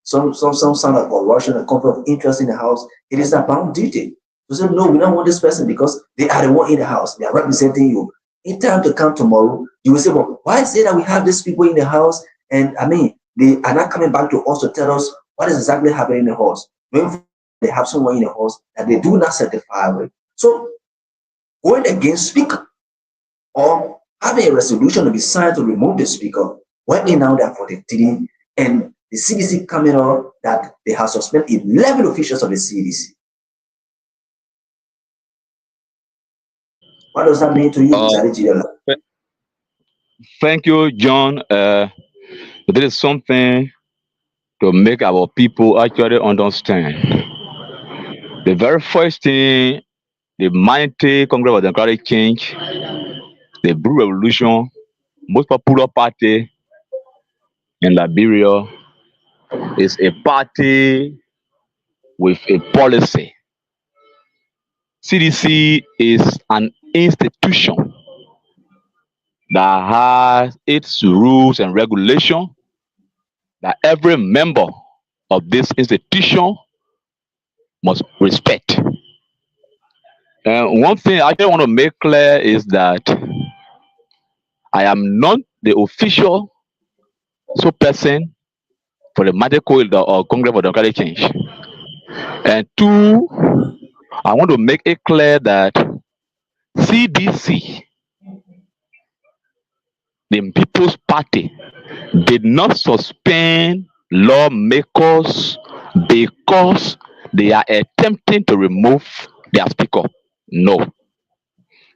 some sort of corruption and conflict of interest in the House, it is a bound duty. So say, no, we don't want this person because they are the one in the House. They are representing you. In time to come tomorrow, you will say, well, why is it that we have these people in the House and they are not coming back to us to tell us what is exactly happening in the House? When they have someone in the House that they do not certify with. So going against Speaker or having a resolution to be signed to remove the Speaker, when they now that 43 and the CDC coming out that they have suspended 11 officials of the CDC. What does that mean to you, Thank you, John. There is something to make our people actually understand. The very first thing, the mighty Congress of Democratic Change, the Blue Revolution, most popular party in Liberia, is a party with a policy. CDC is an institution that has its rules and regulation that every member of this institution must respect. And one thing I just want to make clear is that I am not the official person for the medical or Congress for Democratic Change. And two, I want to make it clear that CDC, the People's Party, did not suspend lawmakers because they are attempting to remove their speaker. No.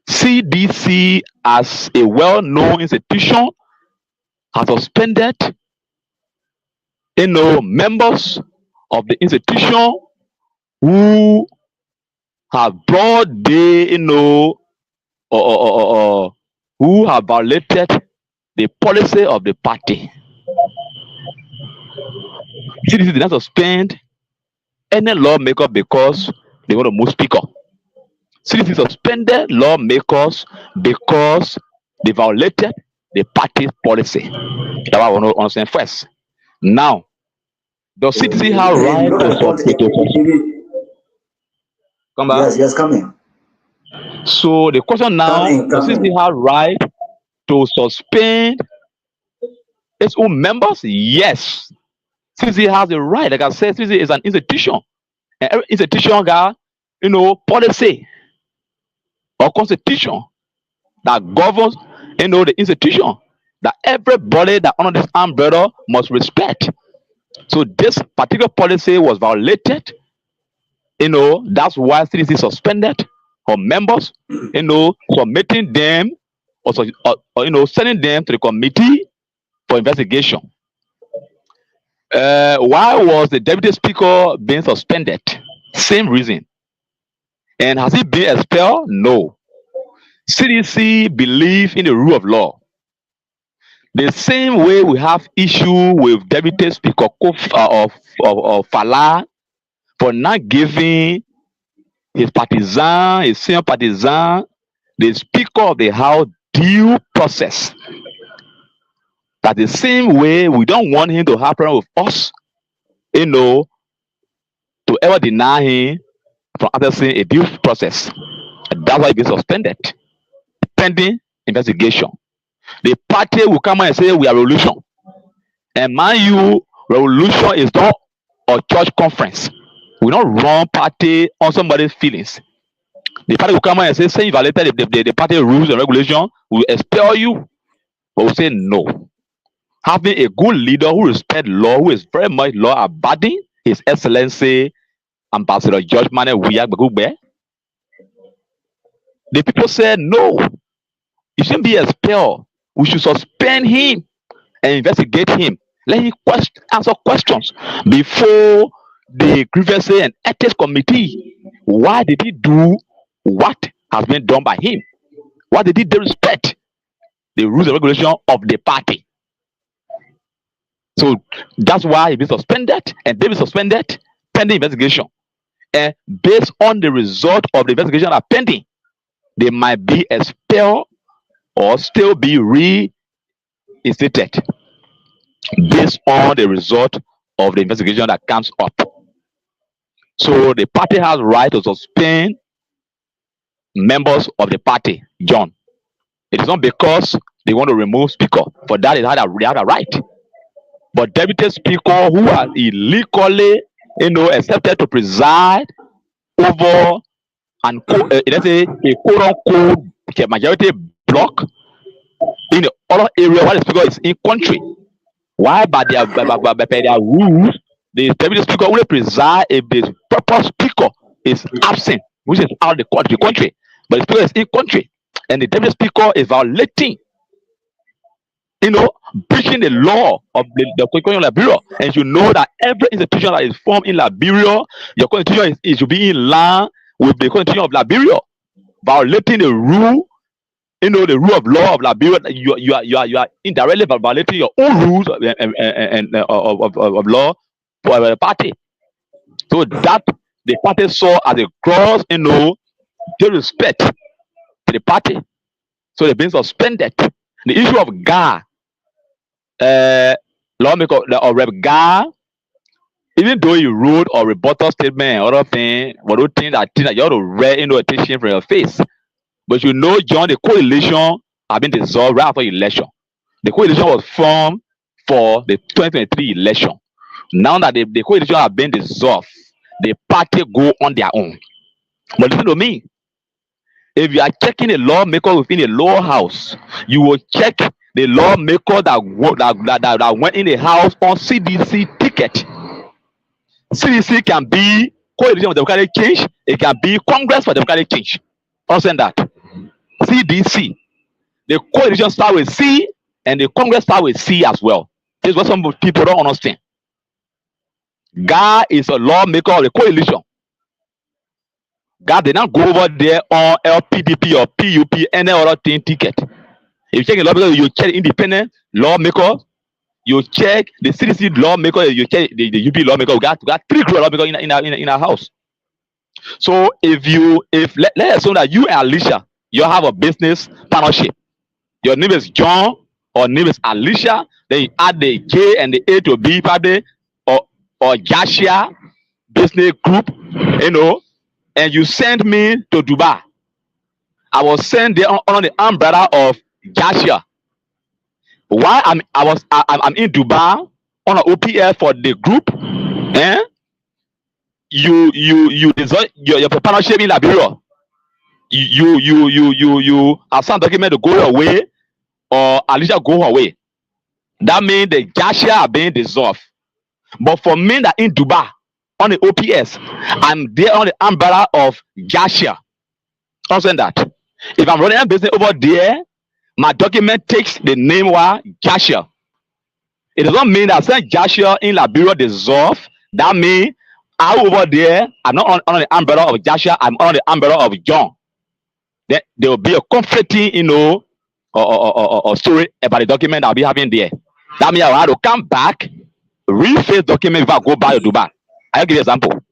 CDC, as a well-known institution, has suspended, members of the institution who have brought the, who have violated the policy of the party. CDC did not suspend any lawmaker because they want to move speaker. CDC suspended lawmakers because they violated the party's policy. That's what I want to understand first. Now, does CDC have right to come back? Yes, coming. So the question now, does CDC have right to suspend its own members? Yes. CDC has the right. Like I said, CDC is an institution. And every institution got, policy or constitution that governs, the institution that everybody that under this umbrella must respect. So this particular policy was violated. That's why CDC suspended her members, submitting them or sending them to the committee for investigation. Why was the deputy speaker being suspended? Same reason. And has he been expelled? No. CDC believes in the rule of law. The same way we have issue with Deputy Speaker of Fala for not giving his senior partisan, the Speaker of the House due process. That the same way we don't want him to happen with us, to ever deny him from accessing a due process. That's why he been suspended, pending investigation. The party will come and say we are revolution. And mind you, revolution is not a church conference. We don't run party on somebody's feelings. The party will come and say you violated the party rules and regulations, we will expel you. But we say no. Having a good leader who respects law, who is very much law abiding, His Excellency Ambassador George Manneh Weah Gbegugbe. The people said no, he shouldn't be expelled. We should suspend him and investigate him. Let him answer questions before the Grievances and Ethics Committee. Why did he do what has been done by him? Why did he disrespect the rules and regulations of the party? So that's why he been suspended, and they be suspended pending investigation. And based on the result of the investigation that are pending, they might be expelled or still be reinstated based on the result of the investigation that comes up. So the party has right to suspend members of the party, John. It is not because they want to remove speaker. For that, they have a right. But deputy speaker who are illegally, accepted to preside over and let's say a quote-unquote majority block in the other area where the speaker is in country. Why by their rules, the deputy speaker only preside if the proper speaker is absent, which is out of the country. But the speaker is in country, and the deputy speaker is violating, breaching the law of the Constitution of Liberia. And you know that every institution that is formed in Liberia, your constitution is to be in line with the Constitution of Liberia. Violating the rule, the rule of law of Liberia, you are indirectly violating your own rules of law for the party. So that the party saw as a gross, disrespect to the party. So they've been suspended. The issue of GAR, lawmaker or Rep GAR, even though you wrote or rebuttal statement and other thing, but those things that you ought to read attention from your face. But John, the coalition have been dissolved right after election. The coalition was formed for the 2023 election. Now that the coalition have been dissolved, the party go on their own. But listen to me. If you are checking a lawmaker within a law house, you will check the lawmaker that went in the house on CDC ticket. CDC can be coalition for democratic change. It can be Congress for democratic change. Understand that? CDC. The coalition start with C and the Congress start with C as well. This is what some people don't understand. God is a lawmaker of the coalition. God did not go over there on LPDP or PUP, any other thing ticket. If you check the lawmaker, you check independent lawmaker, you check the CDC lawmaker, you check the UP lawmaker. We got 3 group lawmakers in our house. So if let's assume that you and Alicia, you have a business partnership. Your name is John or name is Alicia, then you add the J and the A to B probably, or Joshua business group, and you send me to Dubai. I was sent there on the umbrella of Joshua. While I'm in Dubai on an OPL for the group, you design your partnership in Liberia. You have some document to go your way, or Alicia go her way. That means the Joshua are being dissolved. But for me that in Dubai on the OPS, I'm there on the umbrella of Joshua. Understand that? If I'm running a business over there, my document takes the name of Joshua. It does not mean that since Joshua in Liberia dissolved, that means I over there, I'm not on the umbrella of Joshua, I'm on the umbrella of John. Then there will be a conflicting, or story about the document I'll be having there. That means I will have to come back, reface document if I go back to Dubai. I'll give you an example.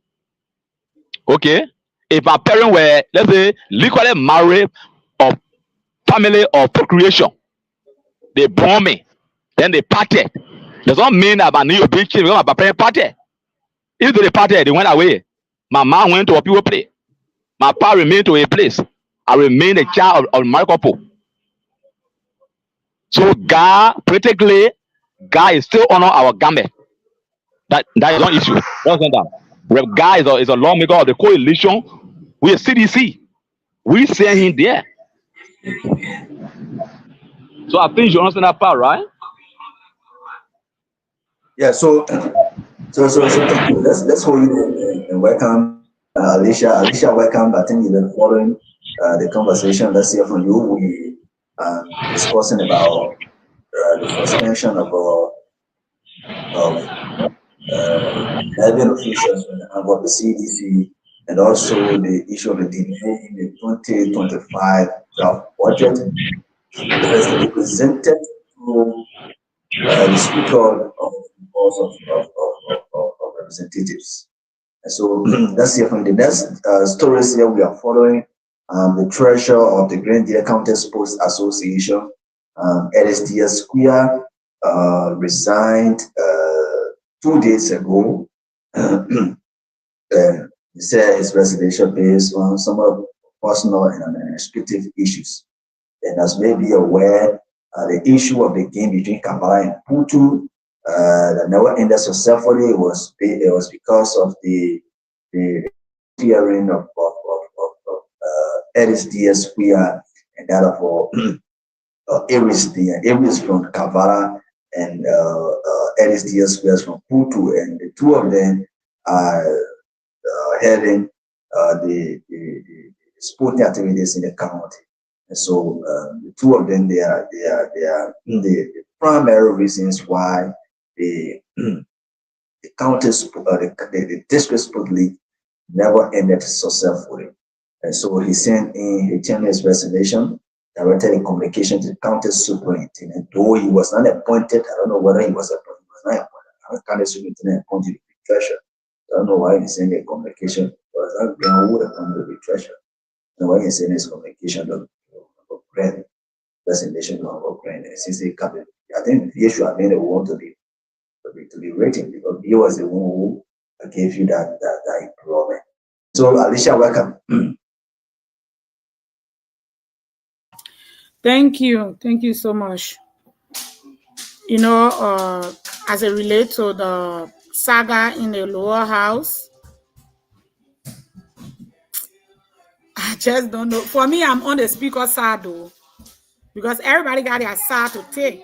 Okay, if my parents were, let's say, legally married or family or procreation, they born me, then they parted. Does not mean that my new big kid because my parents parted. If they parted, they went away. My mom went to a people place. My pa remained to a place. I remain a child of my couple. So God, practically, God is still honor our garment. That is one issue. God is a lawmaker of the coalition. We are CDC. We send him there. So I think you understand that part, right? Yeah. So thank you. Let's hold you and welcome Alicia. Alicia, welcome. I think you've been following the conversation. Let's hear from you. We discussing about the suspension of 11 officials of the CDC, and also the issue of the delay in the 2025 draft budget that is represented to the Speaker of Representatives. And so let's hear from the next stories here we are following. The treasurer of the Grenadier County Sports Association, LSDS Square, resigned 2 days ago. He said his resignation based on some of personal and administrative issues. And as may be aware, the issue of the game between Kampala and Putu that never ended successfully was because of the hearing of LSDS Square and that of Aries from Kampala and LSDS Square from Putu, and the two of them are heading the sporting activities in the county. And so the two of them, they are the primary reasons why the county, the district sport league never ended successfully. And so he sent his resignation, directed in communication to the county superintendent. Though he was not appointed, I don't know whether he was appointed. He was not appointed. County superintendent appointed the treasurer. I don't know why he sent a communication. Because that guy would have come to the treasurer. And why he sent his communication to Ukraine, resignation of Ukraine. And since he come, I think the issue I made want to be rating, because he was the one who gave you that employment. So Alicia, welcome. Thank you so much. As it relates to the saga in the lower house, I just don't know. For me, I'm on the speaker side though, because everybody got their side to take.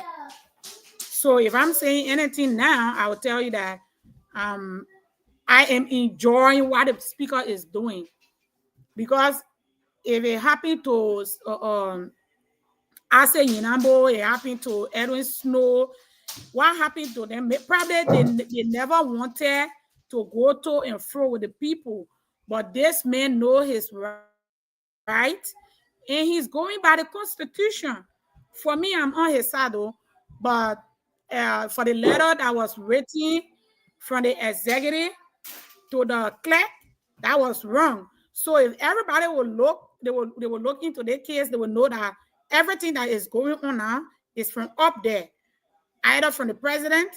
So if I'm saying anything now, I will tell you that I am enjoying what the speaker is doing, because if it happened to Ase Yinambo, it happened to Edwin Snow, what happened to them? Probably they never wanted to go to and fro with the people, but this man knows his right, and he's going by the Constitution. For me, I'm on his side though, but for the letter that was written from the executive to the clerk, that was wrong. So if everybody will look, they will look into their case, they will know that everything that is going on now is from up there, either from the president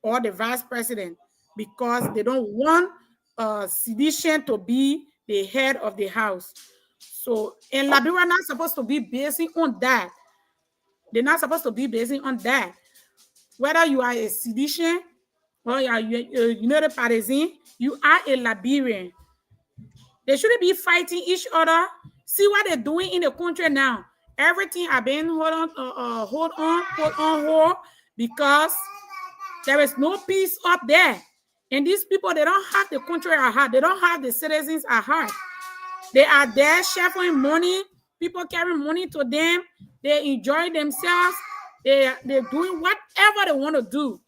or the vice president, because they don't want sedition to be the head of the house. So, and Liberia not supposed to be basing on that. They're not supposed to be basing on that. Whether you are a sedition or you are United Partisan, you are a Liberian. They shouldn't be fighting each other. See what they're doing in the country now. Everything have been hold on, because there is no peace up there. And these people, they don't have the country at heart. They don't have the citizens at heart. They are there shuffling money. People carry money to them. They enjoy themselves. They're doing whatever they want to do.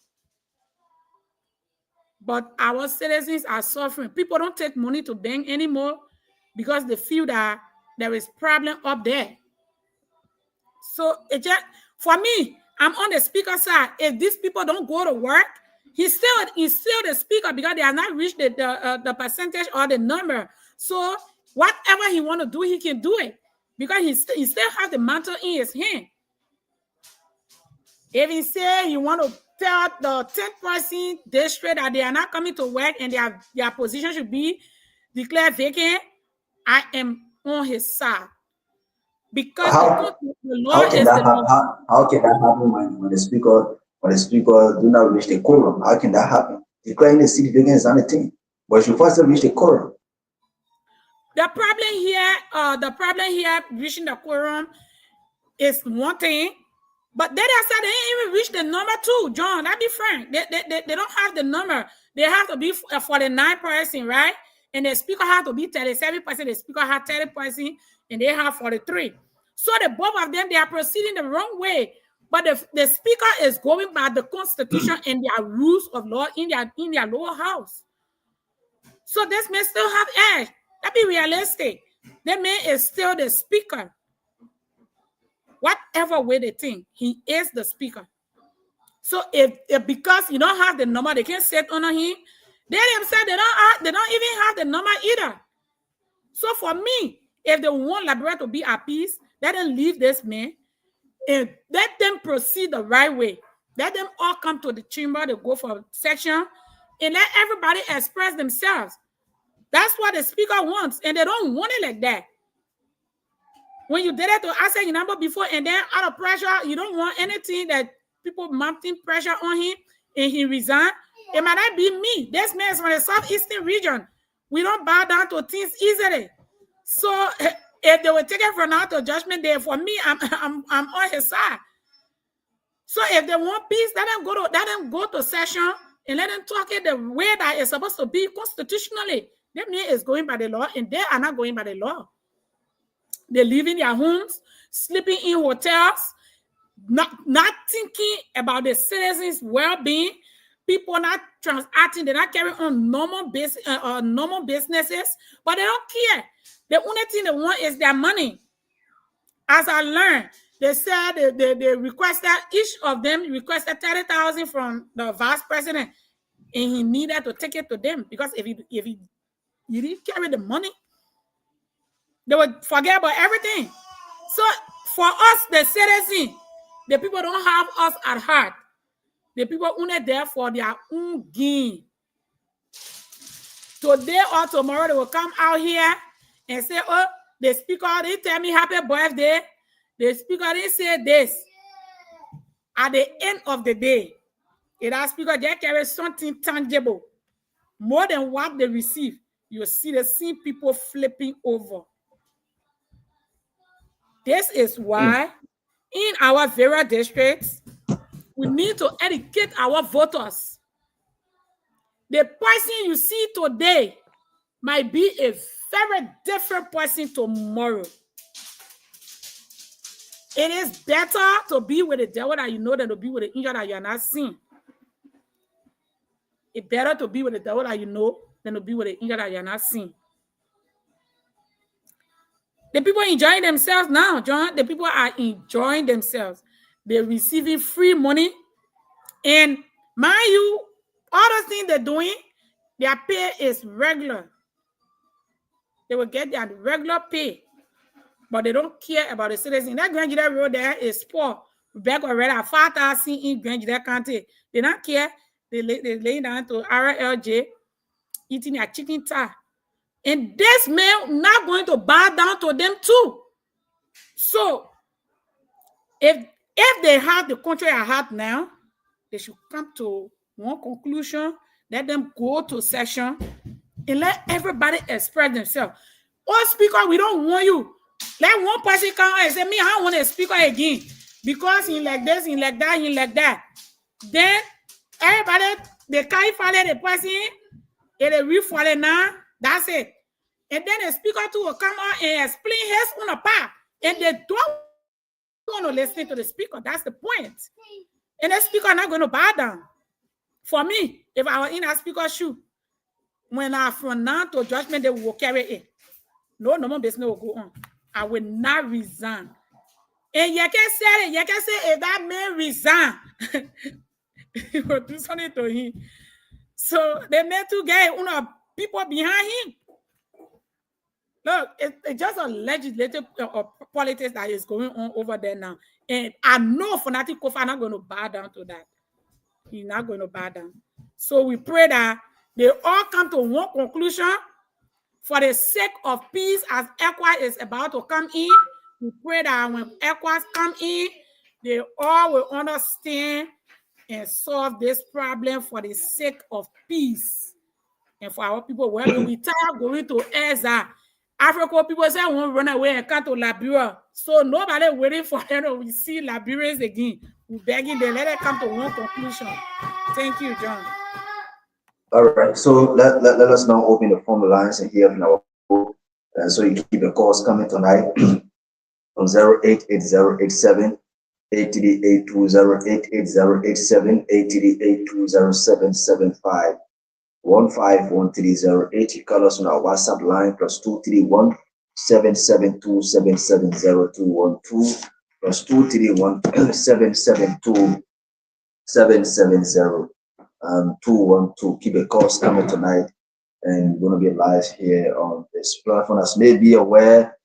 But our citizens are suffering. People don't take money to bank anymore because they feel that there is problem up there. So it just, for me, I'm on the speaker side. If these people don't go to work, he's still the speaker, because they have not reached the percentage or the number. So whatever he want to do, he can do it, because he still has the mantle in his hand. If he say he want to tell the 10th district that they are not coming to work and their position should be declared vacant, I am on his side. Because how can that happen when the speaker do not reach the quorum? How can that happen? Declaring the seat vacant is not a thing, but you first reach the quorum. The problem here, reaching the quorum is one thing, but then I said they didn't even reach the number 2, John. That'd be frank. They don't have the number. They have to be 49%, right? And the speaker has to be 37%. The speaker has 30%, and they have 43. So the both of them, they are proceeding the wrong way. But the speaker is going by the Constitution and their rules of law in their lower house. So this man still have edge. Let's be realistic. That man is still the speaker. Whatever way they think, he is the speaker. So if because you don't have the number, they can't sit under him. They themselves, they don't even have the number either. So for me, if they want Liberia to be at peace, let them leave this man and let them proceed the right way. Let them all come to the chamber to go for section and let everybody express themselves. That's what the speaker wants, and they don't want it like that. When you did it to Ase Yinambo before, and then out of pressure, you don't want anything that people mounting pressure on him, and he resigned. It might not be me. This man is from the southeastern region. We don't bow down to things easily. So if they were taken from now to Judgment Day, for me, I'm on his side. So if they want peace, let them go to session and let them talk it the way that it's supposed to be constitutionally. That man is going by the law, and they are not going by the law. They live in their homes, sleeping in hotels, not thinking about the citizens' well-being. People not transacting, they're not carrying on normal businesses, but they don't care. The only thing they want is their money. As I learned, they said they requested, each of them requested 30,000 from the vice president, and he needed to take it to them, because if he didn't carry the money, they would forget about everything. So for us, the citizens, the people don't have us at heart. The people only there for their own gain. Today or tomorrow, they will come out here and say, oh, the speaker didn't tell me happy birthday. The speaker didn't say this. At the end of the day, if that speaker just carries something tangible, more than what they receive, you'll see the same people flipping over. This is why in our various districts, we need to educate our voters. The person you see today might be a very different person tomorrow. It is better to be with the devil that you know than to be with the angel that you are not seeing. It's better to be with the devil that you know than to be with the angel that you are not seeing. The people enjoying themselves now, John. The people are enjoying themselves. They're receiving free money. And mind you, all the things they're doing, their pay is regular. They will get their regular pay. But they don't care about the citizen. That Grand Juda road there is poor. Back already at 5,000 in Grand Juda County. They don't care. They lay down to RLJ, eating their chicken thigh. And this man not going to bow down to them too. So, if they have the country I have now, they should come to one conclusion. Let them go to session and let everybody express themselves. Oh, speaker, we don't want you. Let one person come and say, me, I want a speaker again. Because he like this, he like that, he like that. Then, everybody, they can't follow the person, and they will follow now. That's it. And then the speaker too will come on and explain his own part. And they don't want to listen to the speaker. That's the point. And the speaker is not going to bow down. For me, if I was in a speaker's shoe, when I from now to judgment, they will carry it. No more business will go on. I will not resign. And you can say it. You can say if that man resign, he will do something to him. So they made to get people behind him. Look, it's just a legislative politics that is going on over there now. And I know Fanatic Kofi is not going to bow down to that. He's not going to bow down. So we pray that they all come to one conclusion for the sake of peace as ECOWAS is about to come in. We pray that when ECOWAS come in, they all will understand and solve this problem for the sake of peace. And for our people, when we tired going to EZA, African people say won't run away and come to Liberia. So nobody waiting for them. We see Liberians again. We're begging them, let it come to one conclusion. Thank you, John. All right. So let us now open the phone lines and hear from our people. And so you keep the calls coming tonight from 08808783820, 88087, 151308. You call us on our WhatsApp line +231 772 770 +231 772 770 212. Keep the calls coming tonight, and we're gonna be live here on this platform. As may be aware,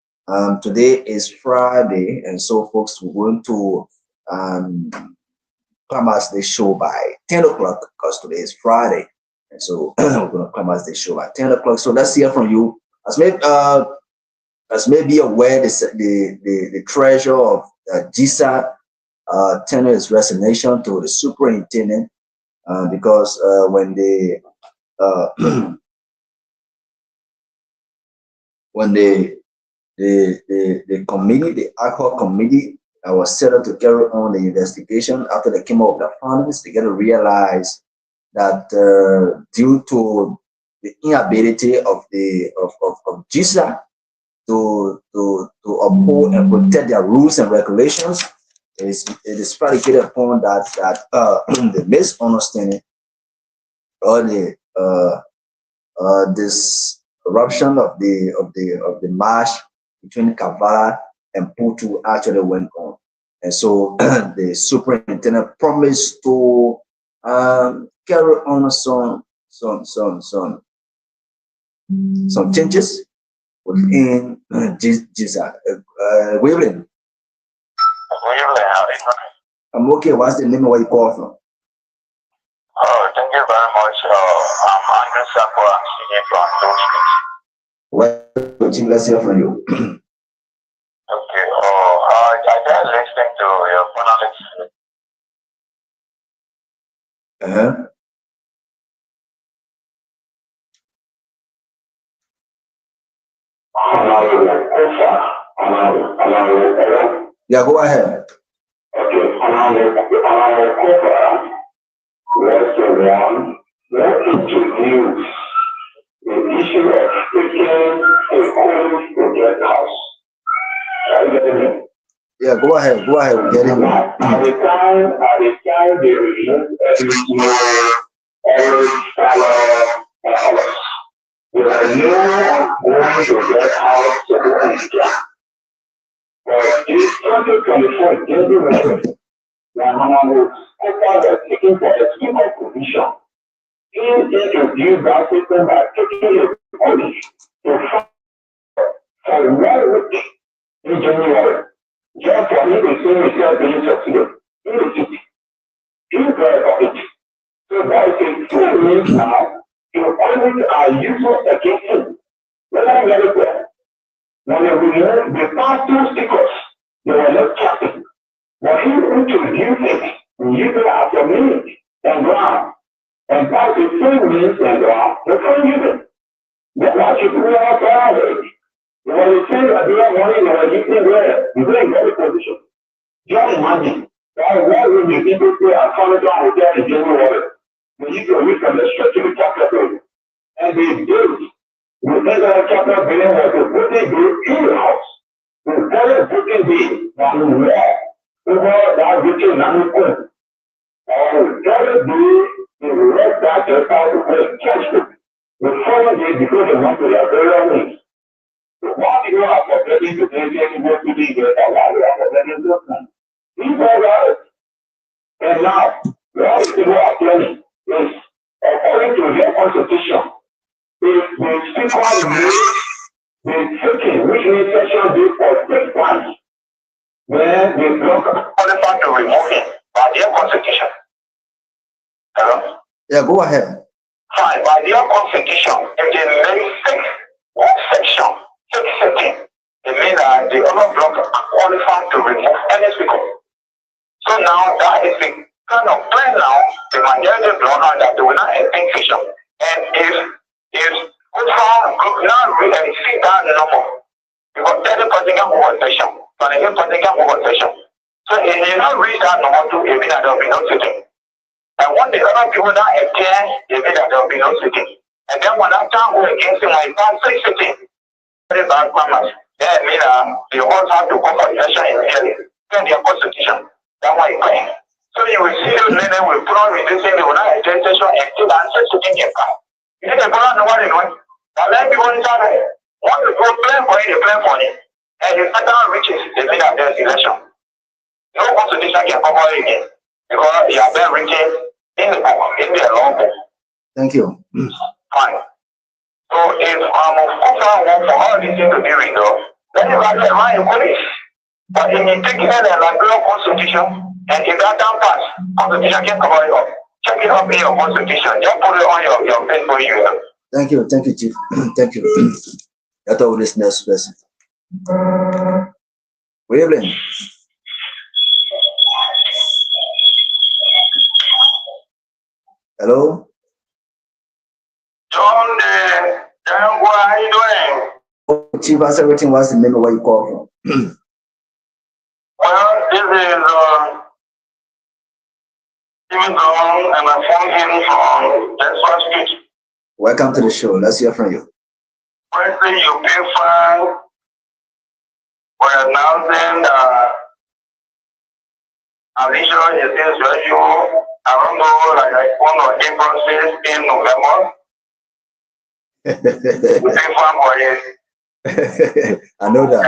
today is Friday, and so folks, we're going to come as the show by 10 o'clock because today is Friday. And so we're going to come as the show at 10 o'clock. So let's hear from you. As may be aware, the treasurer of GISA tendered his resignation to the superintendent because when the committee, the ad hoc committee that was set up to carry on the investigation after they came up with the findings, they got to realize that due to the inability of GISA to uphold and protect their rules and regulations, it is predicated upon that the misunderstanding or the this corruption of the march between Kavala and Putu actually went on, and so the superintendent promised to carry on some changes within GISA. William. I'm okay. What's the name of where you call from? Oh, thank you very much. I'm Andrew Sako. I'm speaking from Tony. Let's hear from you. Okay. I just listening to your panelists. Yeah, go ahead. Okay. What is Yeah, go ahead. Go ahead. We're getting At the time they removed your orange color. There are no going to get out of the but this 2024 January, Rahman was taking for a scheme of position. He introduced that system by taking a policy to fight for 1 week in January. Just for me to see himself being succeeded in the city. He's very of it. So that is a 2 years now. Your colleagues are useless against him. Whether very well. When they removed the past 2 stickers, they were not captain. But he introduced it, use it as a means and ground. And that's the same means and ground, they can't use it. That's why you put out there. When you say that they are money, they are using where? You bring very position. Just imagine. That why when you people say I found it on hotel in January, when you go look at the structure of the capital, and they did. We think that capital building was a booking day in the house. The very booking day that we were over that booking that the very day they left that house to catch them. The following day because they went to their burial needs. So what you are forgetting to take any more to be here, while you are forgetting this one. These are right. And now, the other thing we are planning is according to their constitution. The second day, the taking, which means session day for 6 months, when they block qualify to remove it by their constitution. Hello? Yeah, go ahead. Fine, by their constitution, if they make one section, 6 settings, it means that the other block are qualified to remove any speaker. So now that is the kind of plan now, the majority block that they will not extinction. And if over now we can see that number, because 30% can over session, 28% can over session. So if you not reach that number 2, it means that there will be no sitting. And when the other people that appear, it means that there will be no sitting. And then when that time go against him, when it's 6 sitting, very bad farmers, then it means that they all have to go for election immediately. Then their constitution, that's why it's going. So you will see those men will put on reducing the one session until the answer sitting in car. You think they put on the one in one? But let people inside there. Once you go plan for it, they plan for it. And if that reaches, they mean that there's election. No constitution can cover it again. Because you are very written in the book, in the law book. Thank you. Fine. So if of course I want for all these things to be resolved, then you got to remind the police. But if you take it in the Liberal Constitution, and if that don't pass, Constitution can cover it up. Check it up in your Constitution. Just put it on your pen for you. Thank you, Chief. Thank you. I thought this next person. Good evening. Hello? John, how are you doing? Oh, Chief, how's everything? What's the name of where you call from? Well, this is Stephen Brown, and I phoned in from Texas Street. Welcome to the show. Let's hear from you. Firstly, you pay fine for announcing Alicia is this radio. I don't know, like 1 or 8 process in November. You pay fine for it. I know that.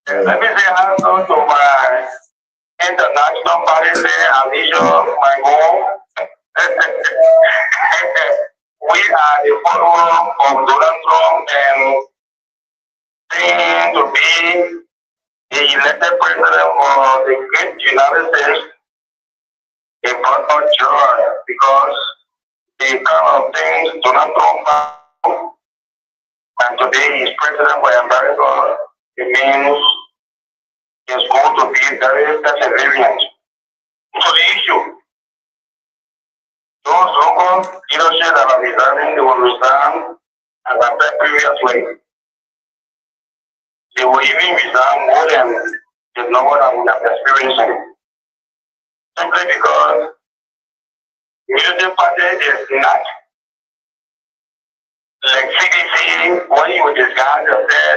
Let me say hello to my international party there, Alicia, my home. We are the follower of Donald Trump and seem to be the elected president of the great United States. It brought us joy because the kind of things Donald Trump found, and today he's president for America, it means he's going to be very perseverant to the issue. Those local leadership that are resigning, they will resign as I said previously. They will even resign more than the number that we have experienced. Simply because the military party is not like CDC, when you discuss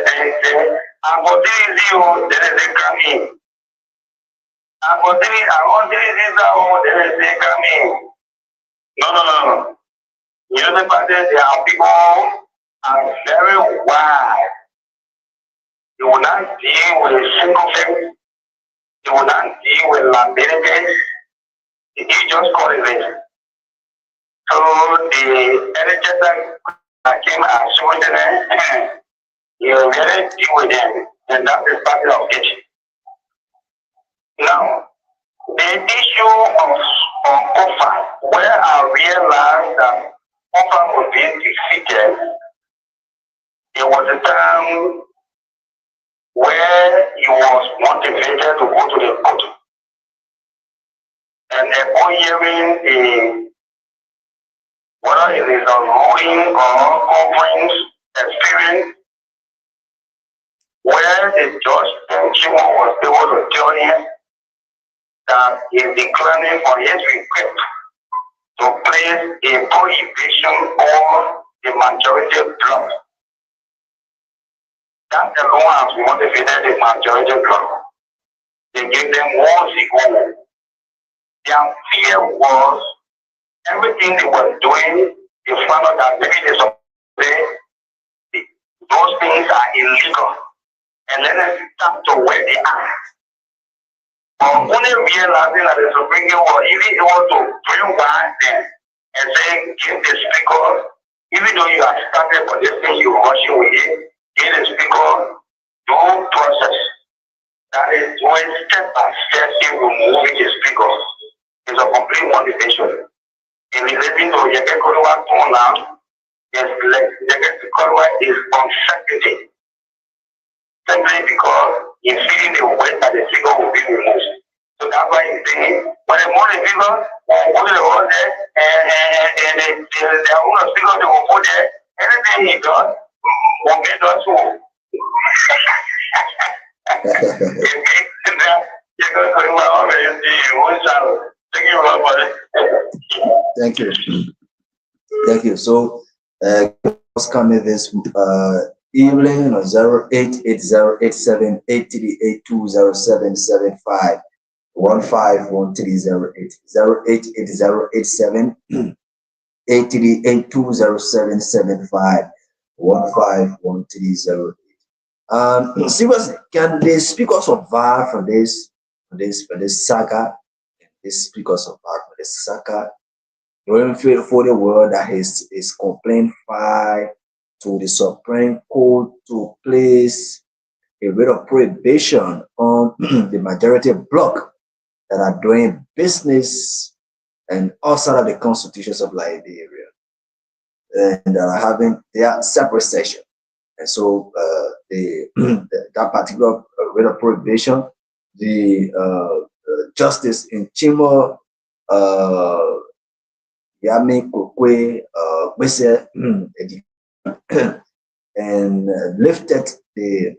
they say And for you, there is a coming. And for there is a coming. No. You know the fact that there are people are very wise. You will not deal with single thing. You will not deal with liabilities. You just call it this. So the NHS that came as soon you really deal with them, and that is part of it. Now, the issue of offer, where I realized that offer was being defeated, there was a time where he was motivated to go to the court. And upon hearing whether it is a ruling or conference experience, where the judge was able to tell him that he is declining for his request to place a prohibition on the majority block. That alone has motivated the majority block. They gave them one go. Their fear was everything they were doing, they found out that maybe those things are illegal. And then they start to where they are. But only realizing that the Supreme Court was even able to bring one then and say, give the speaker, even though you have started for this thing, you're rushing with it, give the speaker due process. That is when step by step in removing the speaker. It's a complete motivation. In relating to Yekekolua now, Yekekolua is uncertainty. Simply because he's feeling the weight that the figure will be removed. So that's why he's saying, when the more the figure will put the whole there, and the owner figure they will put there, anything he does will be done to. Thank you. Thank you. So, what's coming this evening on 08808783820775 151308 08808783820775 151308. Seriously, can the speakers survive from this saga? The speakers survive from this saga? Going for the world that is complaint filed to the Supreme Court to place a rate of prohibition on the majority bloc that are doing business and outside of the constitutions of Liberia, and that are having their separate session. And so that particular rate of prohibition, the justice in Chimo Yami Kokwe and lifted the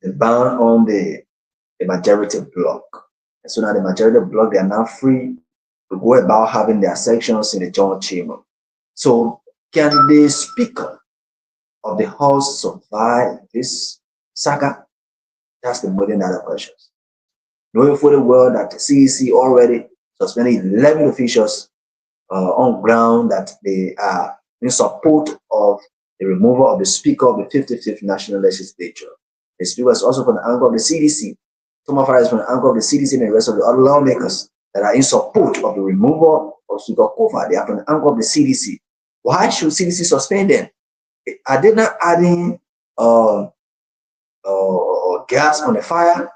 ban on the majority bloc. And so now the majority bloc, they are now free to go about having their sections in the joint chamber. So can the speaker of the House survive this saga? That's the million dollar questions. Knowing for the world that the CEC already suspended 11 officials on ground that they are in support of the removal of the Speaker of the 55th National Legislature. The Speaker is also from the angle of the CDC. Thomas Farah is from the angle of the CDC and the rest of the other lawmakers that are in support of the removal of Speaker Kofa. They are from the angle of the CDC. Why should CDC suspend them? Are they not adding gas on the fire?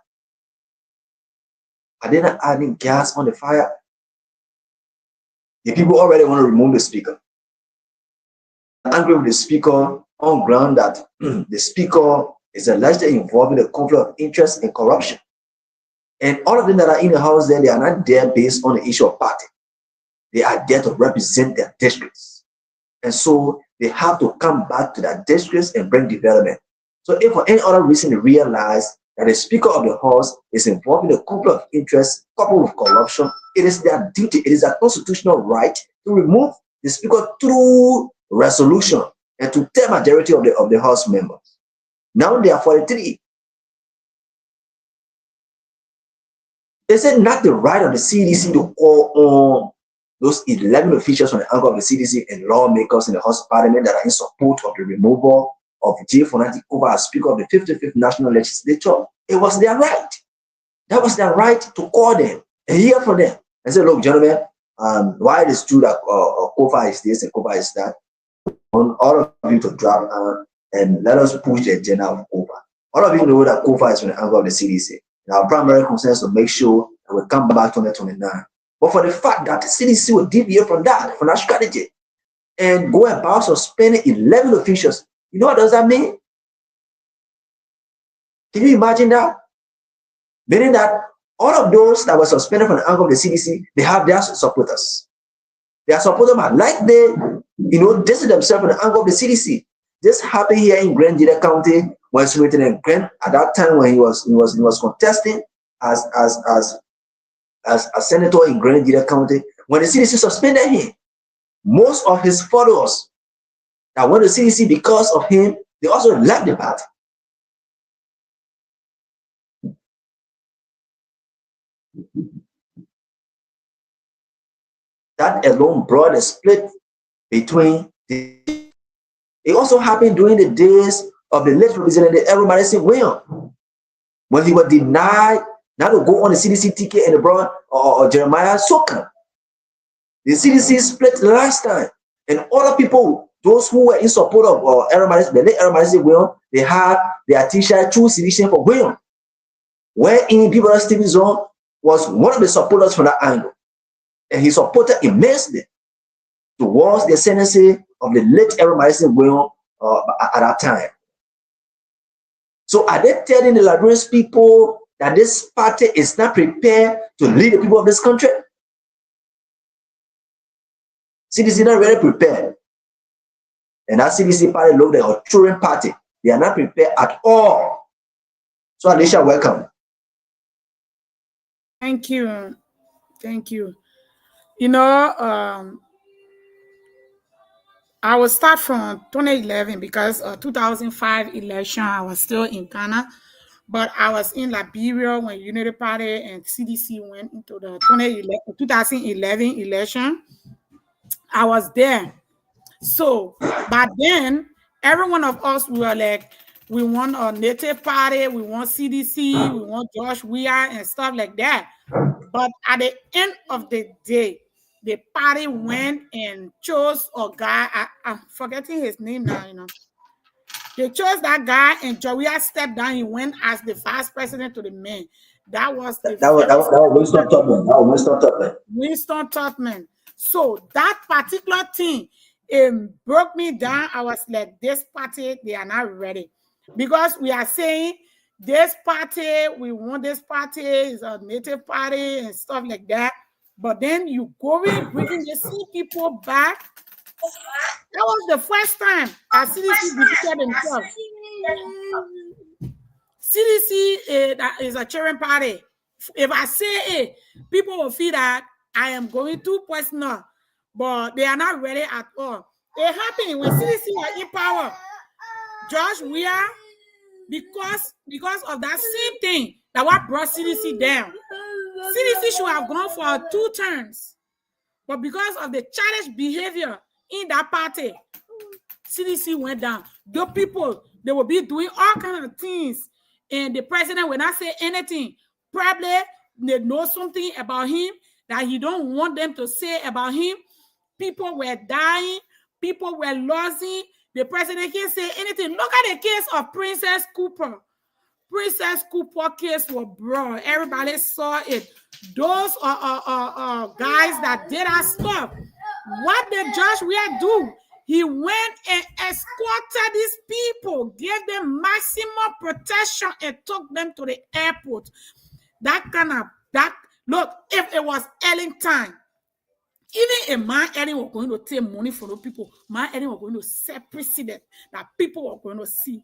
Are they not adding gas on the fire? The people already want to remove the speaker. Angry with the speaker on ground that the speaker is allegedly involved in a conflict of interest and corruption. And all of them that are in the house there, they are not there based on the issue of party. They are there to represent their districts. And so they have to come back to their districts and bring development. So if for any other reason they realize that the Speaker of the House is involved in a conflict of interest coupled with corruption, it is their duty, it is their constitutional right to remove the Speaker through resolution and to tell majority of the House members. Now they are 43. Is it not the right of the CDC to call on those 11 officials from the angle of the CDC and lawmakers in the House of Parliament that are in support of the removal of J. Fonante Kova as Speaker of the 55th National Legislature? It was their right. That was their right to call them and hear from them and say, look, gentlemen, why it is true that Kova is this and Kova is that, on all of you to drop and let us push the agenda of Kova. All of you know that Kova is from the angle of the CDC. And our primary concern is to make sure that we come back to 2029. But for the fact that the CDC will deviate from that strategy, and go about suspending 11 officials, you know what does that mean? Can you imagine that? Meaning that all of those that were suspended from the angle of the CDC, they have their supporters. Their supporters are like they, distance themselves from the angle of the CDC. This happened here in Grand Jida County when Lieutenant Grant, at that time when he was contesting as a senator in Grand Jida County, when the CDC suspended him, most of his followers that went to CDC because of him, they also left the party. That alone brought a split between the. It also happened during the days of the late Representative Edward Madison Williams, when he was denied not to go on the CDC ticket and the brother or Jeremiah Soka. The CDC split the last time, and other people, those who were in support of the late Edward Madison Williams, they had their T-shirt choose CDC for Williams, wherein People Stevenson was one of the supporters from that angle, and he supported immensely towards the ascendancy of the late Edward Madison Williams at that time. So are they telling the Liberian people that this party is not prepared to lead the people of this country? CDC not really prepared. And that CDC party look like a children party. They are not prepared at all. So Alicia, welcome. Thank you. Thank you. I will start from 2011 because 2005 election, I was still in Ghana, but I was in Liberia when Unity Party and CDC went into the 2011 election. I was there. So by then, every one of us, we were like, we want a native party, we want CDC, we want Josh Weir and stuff like that. But at the end of the day, the party went and chose a guy. I'm forgetting his name now, They chose that guy, and Joria stepped down. He went as the vice president to the man. That was Winston Tubman. Winston Tubman. So that particular thing, it broke me down. I was like, this party, they are not ready. Because we are saying this party, we want this party, is a native party and stuff like that. But then you go in, bringing the sea people back. That was the first time that CDC defeated themselves. CDC is a children party. If I say it, people will feel that I am going too personal, but they are not ready at all. It happened when CDC was in power. Josh Weir, because of that same thing, that what brought CDC down. CDC should have gone for 2 terms, but because of the childish behavior in that party, CDC went down. The people, they will be doing all kinds of things, and the president will not say anything. Probably they know something about him that he don't want them to say about him. People were dying. People were losing. The president can't say anything. Look at the case of Princess Cooper. Princess Cooper case was brought. Everybody saw it. Those are guys that did that stuff. What did Josh Weir do? He went and escorted these people, gave them maximum protection, and took them to the airport. Look, if it was Ellington, even a man Ellen was going to take money from the people, man Ellen was going to set precedent that people were going to see.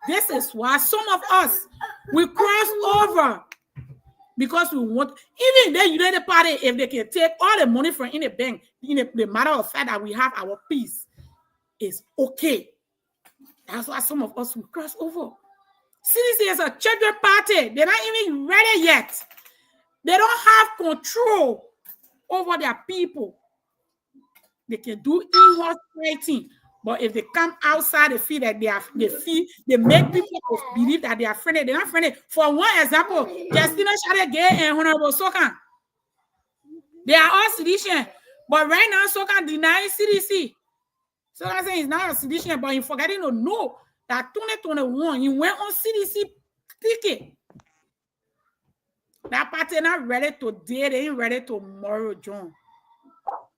This is why some of us, we cross over because we want, even the United Party, if they can take all the money from in the bank, the matter of fact that we have our peace, is okay. That's why some of us will cross over. CDC is a children party. They're not even ready yet. They don't have control over their people. They can do in-house fighting, but if they come outside, they feel that they make people believe that they are friendly. They're not friendly. For one example, Justina Shade Gay and Honorable Sokan, they are all sedition, but right now Sokan denies CDC. Sokan saying he's not a sedition, but he's forgetting to know that 2021 he went on CDC ticket. That party not ready today, they ain't ready tomorrow, John.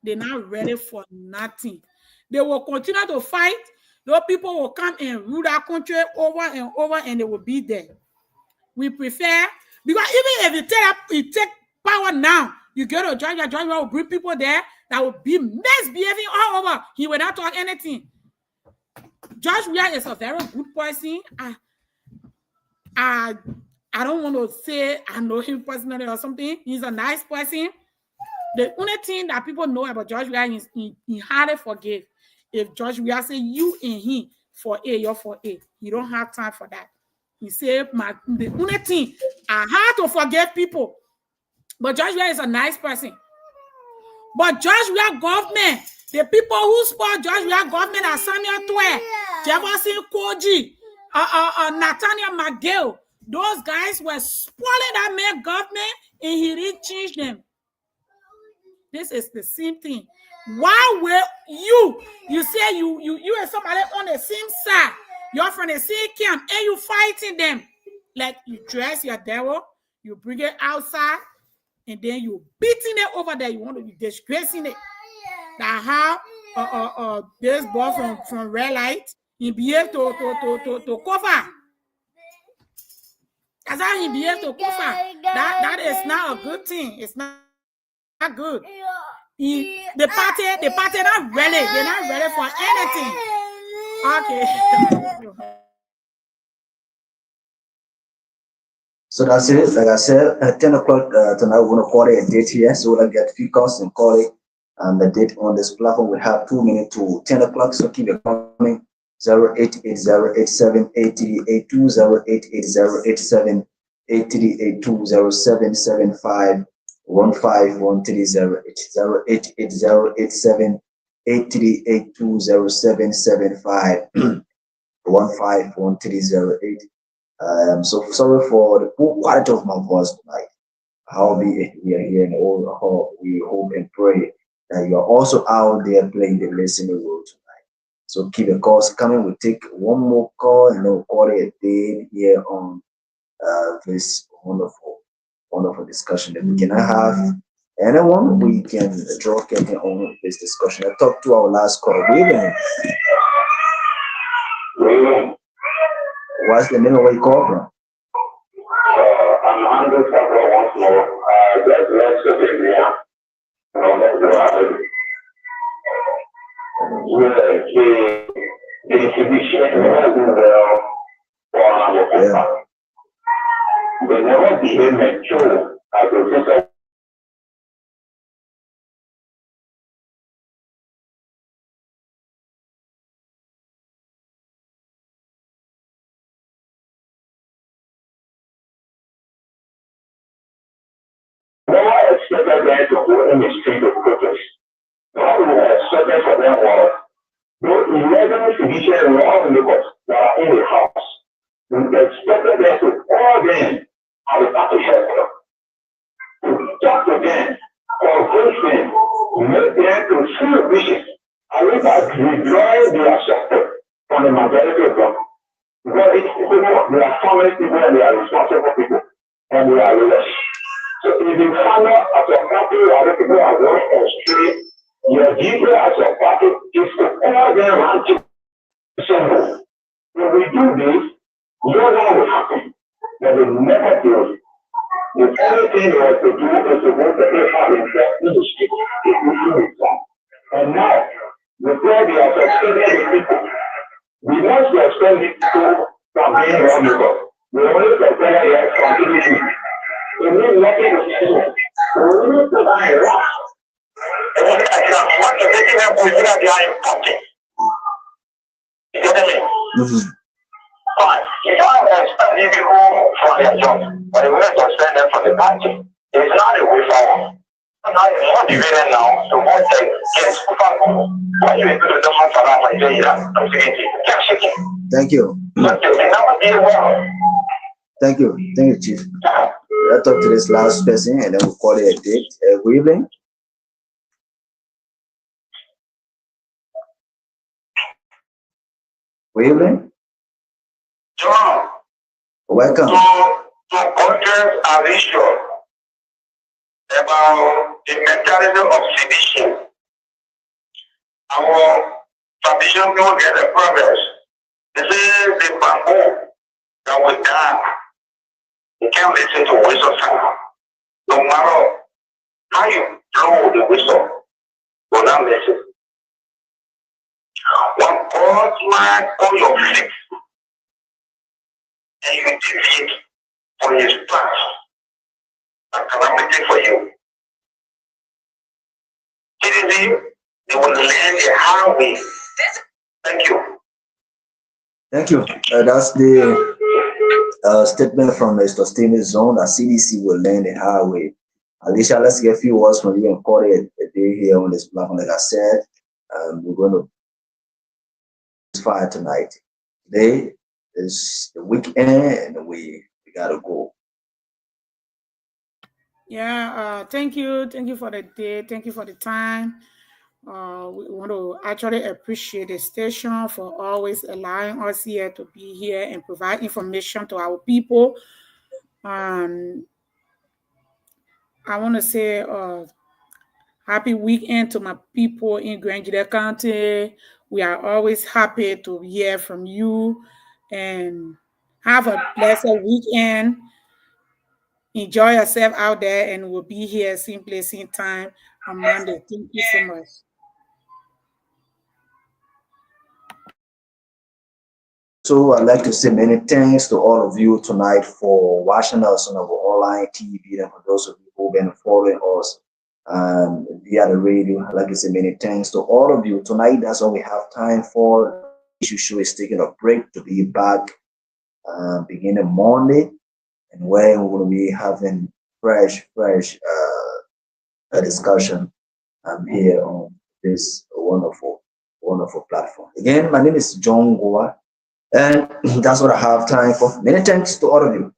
They're not ready for nothing. They will continue to fight. Those people will come and rule that country over and over, and they will be there. We prefer, because even if you take power now, you go to Georgia will bring people there that will be misbehaving all over. He will not talk anything. George Weah is a very good person. I don't want to say I know him personally or something. He's a nice person. The only thing that people know about George Weah is he hardly forgive. If George Weah say you and he for A, you're for A. He don't have time for that. He said, the only thing, I have to forgive people. But George Weah is a nice person. But George Weah government, the people who support George Weah government are Samuel Twe, Jefferson Koji, Nathaniel McGill. Those guys were spoiling that man government, and he didn't change them. This is the same thing. Why will you say you and somebody on the same side, you're from the same camp, and you fighting them? Like you dress your devil, you bring it outside, and then you beating it over there. You want to be disgracing it. That how this boy from Red Light, he behaved to cover. That's how he behaved to cover. That is not a good thing. It's not good. The party not ready. They're not ready for anything. Okay. So that's it. Like I said, at 10 o'clock tonight, we're going to call it a date here. So we'll get few calls and call it. And the date on this platform will have 2 minutes to 10 o'clock. So keep it coming. 0880878382, 0880878382, 0775 151308, 0880878382, 0775 151308. So sorry for the poor quality of my voice tonight. We are here and all, we hope and pray that you are also out there playing the listening role tonight. So keep the calls coming. We'll take one more call and then we'll call it a day here on this wonderful discussion that we can have. Anyone, we can draw curtain on this discussion. I talked to our last call. Good evening. What's the name of where you call from? I'm Andrew Papa once more. That's Virginia. The exhibition wasn't well for our they never became mature as a professor. Never expected them to go in the street of protest. What we were expecting for them was those 11 physicians in all Lagos that are in the house. We expected them to call them and we have to help them. To talk to them, convince them, make them to see a vision, and we are withdrawing their support from the majority of them. Because it's people, they are family people and they are responsible people, and they are rulers. So if you find out as a party or the people are going astray, your duty as a party is to call them and to assemble. When we do this, you know what will happen. But we never do it. The only thing we have to do is to go to the himself in the street if we do it. And now, before they are suspended the people, we want to suspend the people from being vulnerable. We only suspend their continuity. We need nothing to do. We need to buy a lot. Fine. You don't have study people from their jobs, but the way to spend them from the party is not a way forward. Now you're motivated now to want to get super. Why you able to do something for that? Like, yeah, shaking. Thank you. But you never did well. Thank you. Thank you, Chief. Let's talk to this last person and then we'll call it a date. Good evening. Good evening. John. Welcome. To contrast our issue about the mentality of sedition. Our tradition people get the progress. This is the bamboo that will die. You can't listen to whistle sound. No matter how you blow the whistle, will not listen. When God's man on your feet and you deviate from his path, a calamity for you. Citizen, they will land the highway. Thank you. Thank you. That's the statement from Mr. Steven Zone that CDC will land the highway. Alicia, let's get a few words from you and call it a day here on this platform. Like I said, we're going to fire tonight. Today is the weekend and we gotta go. Yeah, thank you for the day, thank you for the time. We want to actually appreciate the station for always allowing us here to be here and provide information to our people. I want to say happy weekend to my people in Grand Juda County. We are always happy to hear from you and have a blessed weekend. Enjoy yourself out there and we'll be here same place, same time on Monday. Thank you so much. So I'd like to say many thanks to all of you tonight for watching us on our online TV and for those of you who've been following us via the radio. I'd like to say many thanks to all of you. Tonight, that's all we have time for. Issue show is taking a break to be back beginning Monday, and where we're going to be having fresh discussion here on this wonderful platform. Again, my name is John Goa. And that's what I have time for. Many thanks to all of you.